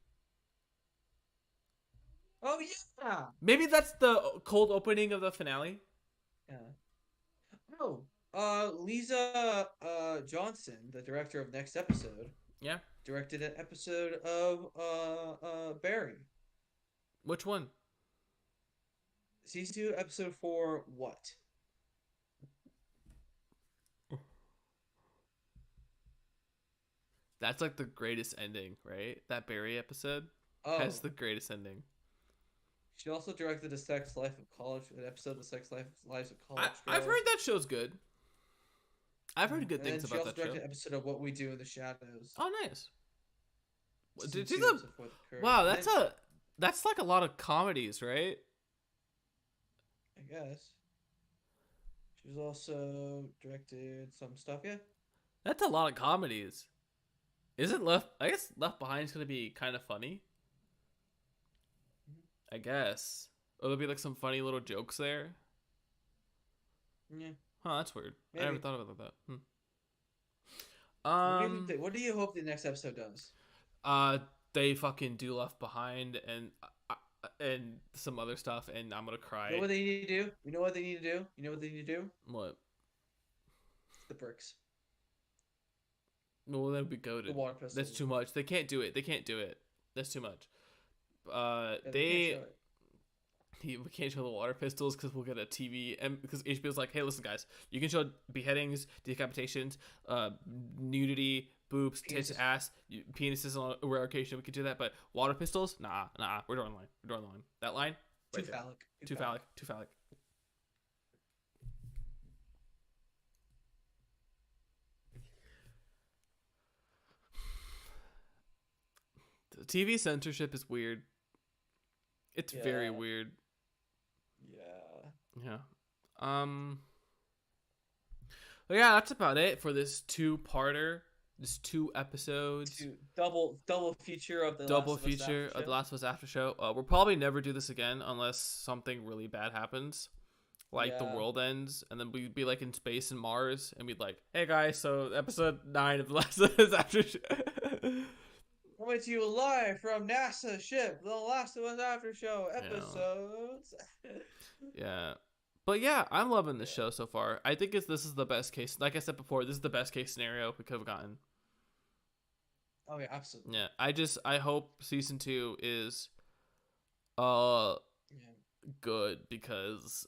Oh yeah. Maybe that's the cold opening of the finale. Yeah. Oh. Lisa Johnson, the director of next episode, Yeah. directed an episode of Barry. Which one? Season 2, episode 4, what? That's like the greatest ending, right? That Barry episode has Oh, the greatest ending. she also directed a Sex Life of College, an episode of Sex Life Lives of College I've Girls. heard that show's good. I've heard good And things then she about also that show. directed an episode of What We Do in the Shadows. Oh, nice. Season Did you 2, the episode 4, The Curse. wow? And then, That's like a lot of comedies, right? I guess. She's also directed some stuff, yeah. That's a lot of comedies. Isn't Left? I guess Left Behind is gonna be kind of funny. I guess. Or there'll be like some funny little jokes there. Yeah, Huh, that's weird. I maybe. never thought about that. What do you hope the next episode does? They fucking do Left Behind and some other stuff, and I'm gonna You know cry. what they need to do? You know what they need to do? You know what they need to do? What? The bricks. Well, that would be The goaded. water That's pistols. too much. They can't do it. They can't do it. That's too much. Yeah, they can't They show it. we can't show the water pistols because we'll get a TV, and because HBO's like, hey, listen, guys, you can show beheadings, decapitations, nudity, boobs, tits, Penises. ass, penises on eradication. We can do that, but water pistols, nah, we're drawing the line. We're drawing the line. That line, Too right there. phallic. Too phallic. Too phallic. The TV censorship is weird. It's very Yeah. weird. Yeah. Yeah. But yeah, that's about it for this two-parter. This 2 episodes. Double feature of the Double Last of Us feature After of The Show. Last of Us After Show. We'll probably never do this again unless something really bad happens. Like the Yeah. world ends, and then we'd be like in space in Mars, and we'd like, hey guys, so episode 9 of The Last of Us After Show. Coming to you live from NASA ship, The Last of Us After Show episodes. Yeah. But yeah, I'm loving this show so far. I think this is the best case. Like I said before, this is the best case scenario we could have gotten. Oh yeah, absolutely. Yeah. I hope season 2 is Yeah. good because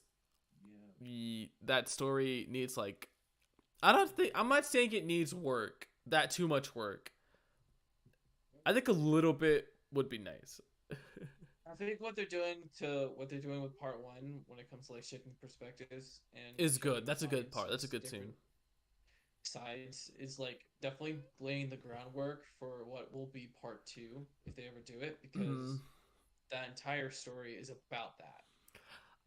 Yeah. that story needs like I'm not saying it needs work. That too much work. I think a little bit would be nice. I think what they're doing with part 1 when it comes to like shifting perspectives and Is good. showing That's a good sides, part. That's a good different scene. sides is like definitely laying the groundwork for what will be part 2 if they ever do it, because that entire story is about that.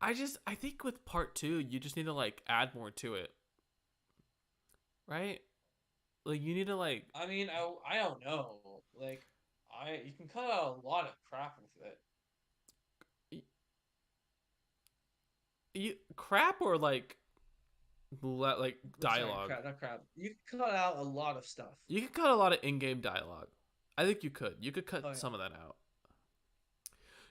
I think with part 2, you just need to like add more to it. Right? Like you need to like I mean, I don't know. Like, you can cut out a lot of crap with it. you crap or like dialogue. Sorry, not crap. You can cut out a lot of stuff. You could cut a lot of in-game dialogue. I think you could. You could cut Oh, yeah. some of that out.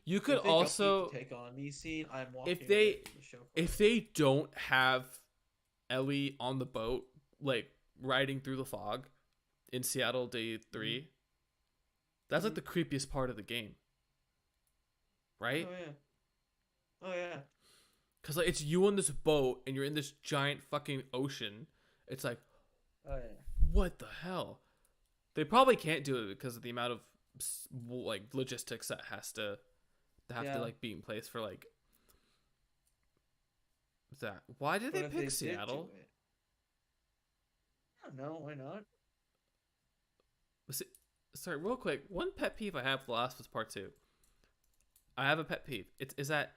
You could If they don't also keep the take on me scene, I'm walking if they away from the show. if they don't have Ellie on the boat like riding through the fog in Seattle day 3, that's like the creepiest part of the game. Right? Oh yeah. Oh yeah. Cuz like it's you on this boat and you're in this giant fucking ocean. It's like Oh yeah. what the hell? They probably can't do it because of the amount of like logistics that has to Yeah. like be in place for like that. Why did But they if pick did Seattle? do it- I don't know. Why not? Sorry, real quick. One pet peeve I have for The Last of Us Part 2. I have a pet peeve. Is that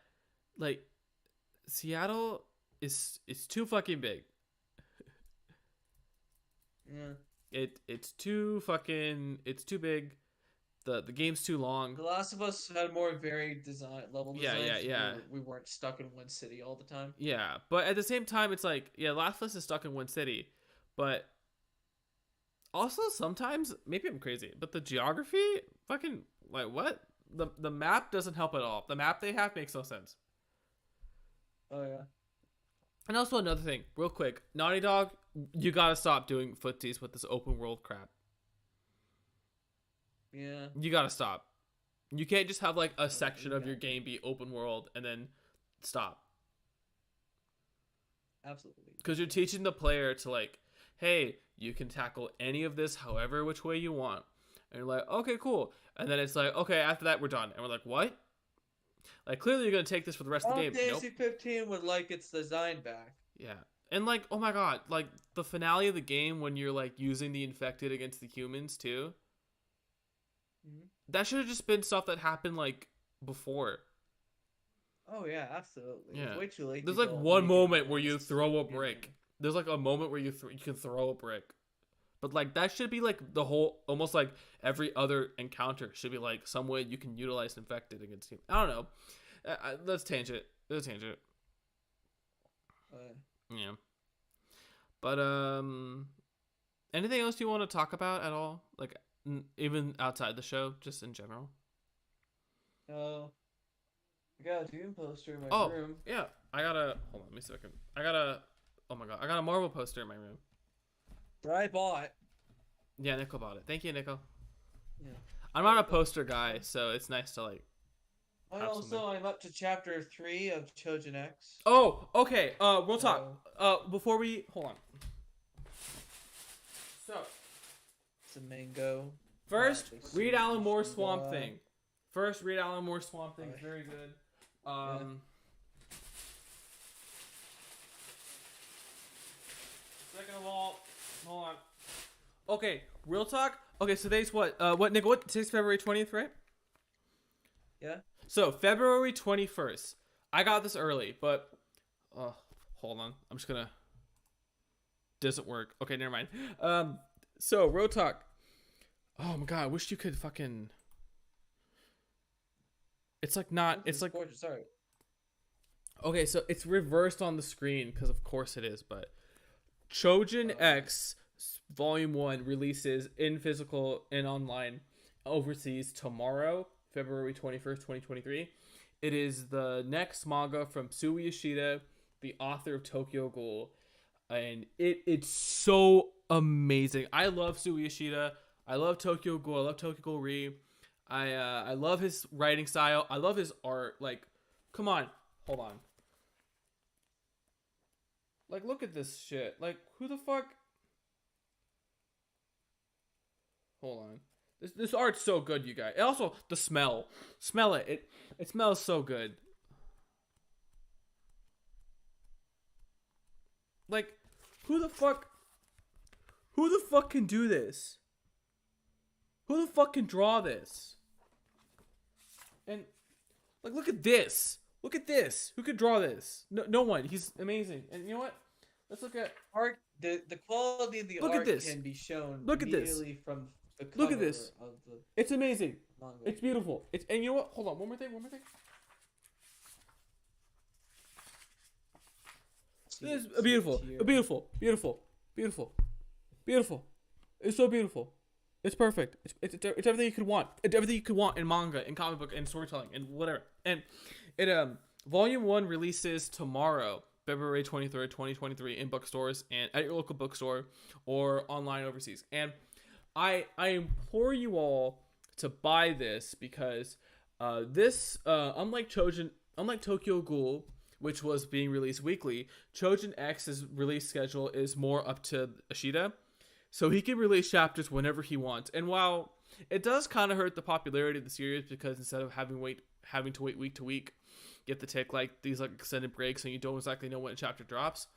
like Seattle is too fucking big. Yeah. It's too big. The game's too long. The Last of Us had more varied design level Yeah, designs. yeah. We weren't stuck in one city all the time. Yeah, but at the same time, it's like, yeah, Last of Us is stuck in one city, but also sometimes, maybe I'm crazy, but the geography, fucking, like, what? The map doesn't help at all. The map they have makes no sense. Oh yeah. And also another thing, real quick, Naughty Dog, you gotta stop doing footsies with this open world crap. Yeah. You gotta stop. You can't just have like a Oh, section of your game be open world and then stop. Absolutely. Because you're teaching the player to like, hey, you can tackle any of this however which way you want. And you're like, okay, cool. And then it's like, okay, after that we're done. And we're like, what? Like clearly you're gonna take this for the rest of the game. Fantasy 15 would like its design back. Yeah. And like, oh my god, like the finale of the game when you're like using the infected against the humans too. Mm-hmm. That should have just been stuff that happened like before. Oh yeah, absolutely. Yeah. It's way too late. There's like one moment where you throw a brick. There's like a moment where you can throw a brick. But like that should be like the whole, almost like every other encounter should be like some way you can utilize infected against him. I don't know. Let's tangent. Yeah. But anything else you want to talk about at all? Like even outside the show, just in general. I got a Doom poster in my room. Yeah. I got a hold on, let me see if I can. Oh my god, I got a Marvel poster in my room. That I bought. Yeah, Nico bought it. Thank you, Nico. Yeah. I'm not a poster guy, so it's nice to like. I'm up to chapter 3 of Choujin X. Oh, okay. We'll talk. Before we hold on. So. It's a mango. First, read Alan Moore's Swamp Thing. Very good. Yeah. Second of all, hold on. Okay, real talk. Okay, so today's what? Nick? Today's February 20th, right? Yeah. So February 21st. I got this early, but hold on. I'm just gonna. Doesn't work. Okay, never mind. So real talk. Oh my god, I wish you could fucking. It's like not. It's like. Sorry. Okay, so it's reversed on the screen because of course it is, but Choujin X Volume 1 releases in physical and online overseas tomorrow, February 21st, 2023. It is the next manga from Sui Yoshida, the author of Tokyo Ghoul, and it's so amazing. I love Sui Yoshida. I love Tokyo Ghoul. I love Tokyo Ghoul Re. I love his writing style. I love his art. Like, come on. Hold on. Like, look at this shit. Like, who the fuck? Hold on. This art's so good, you guys. And also, the smell. Smell it. It smells so good. Like, who the fuck can do this? Who the fuck can draw this? And, like, look at this. Look at this. Who could draw this? No one. He's amazing. And you know what? Let's look at art. The quality of the art can be shown immediately from the cover. Look at this. Of the it's amazing. manga. It's beautiful. And you know what? Hold on. One more thing. This is beautiful. Beautiful. It's so beautiful. It's perfect. It's everything you could want. It's everything you could want in manga, in comic book, and storytelling, and whatever. And it Volume 1 releases tomorrow, February 23rd, 2023, in bookstores and at your local bookstore or online overseas. And I implore you all to buy this because this unlike Tokyo Ghoul, which was being released weekly, Choujin X's release schedule is more up to Ishida. So he can release chapters whenever he wants. And while it does kind of hurt the popularity of the series because instead of having to wait week to week, you have to take like these like extended breaks and you don't exactly know when a chapter drops.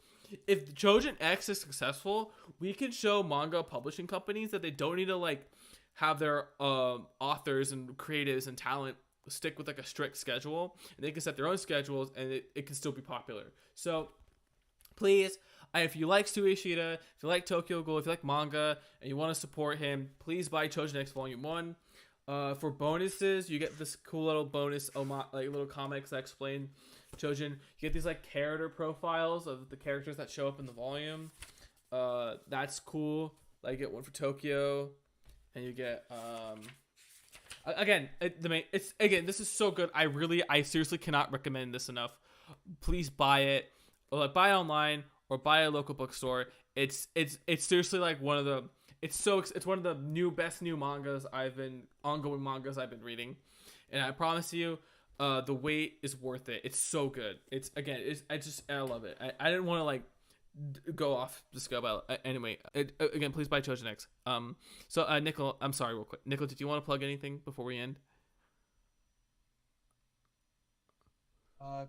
If Choujin X is successful, we can show manga publishing companies that they don't need to like have their authors and creatives and talent stick with like a strict schedule, and they can set their own schedules and it can still be popular. So please, if you like Sui Ishida, if you like Tokyo Ghoul, if you like manga and you want to support him, please buy Choujin X Volume 1. For bonuses, you get this cool little bonus, like little comics that explain Choujin. You get these like character profiles of the characters that show up in the volume. That's cool. Like you get one for Tokyo, and you get this is so good. I seriously cannot recommend this enough. Please buy it. or like buy it online or buy a local bookstore. It's seriously like one of the it's one of the best new mangas I've been ongoing mangas I've been reading, and I promise you, the wait is worth it. It's so good. It's again, I love it. I didn't want to like go off the scope. Anyway, again, please buy Choujin X. So Nickel, I'm sorry, real quick. Nickel, did you want to plug anything before we end? Uh,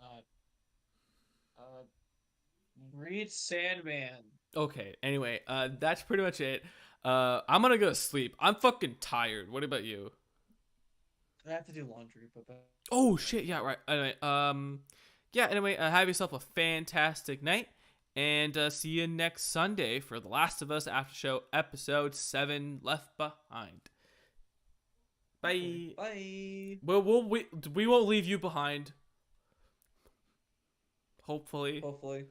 uh, uh, read Sandman. Okay. Anyway, that's pretty much it. I'm gonna go to sleep. I'm fucking tired. What about you? I have to do laundry, but Oh that's shit. Yeah. it. Right. Anyway. Yeah. Anyway, have yourself a fantastic night, and see you next Sunday for The Last of Us After Show episode 7, Left Behind. Okay, Bye. bye. We won't leave you behind. Hopefully. Hopefully.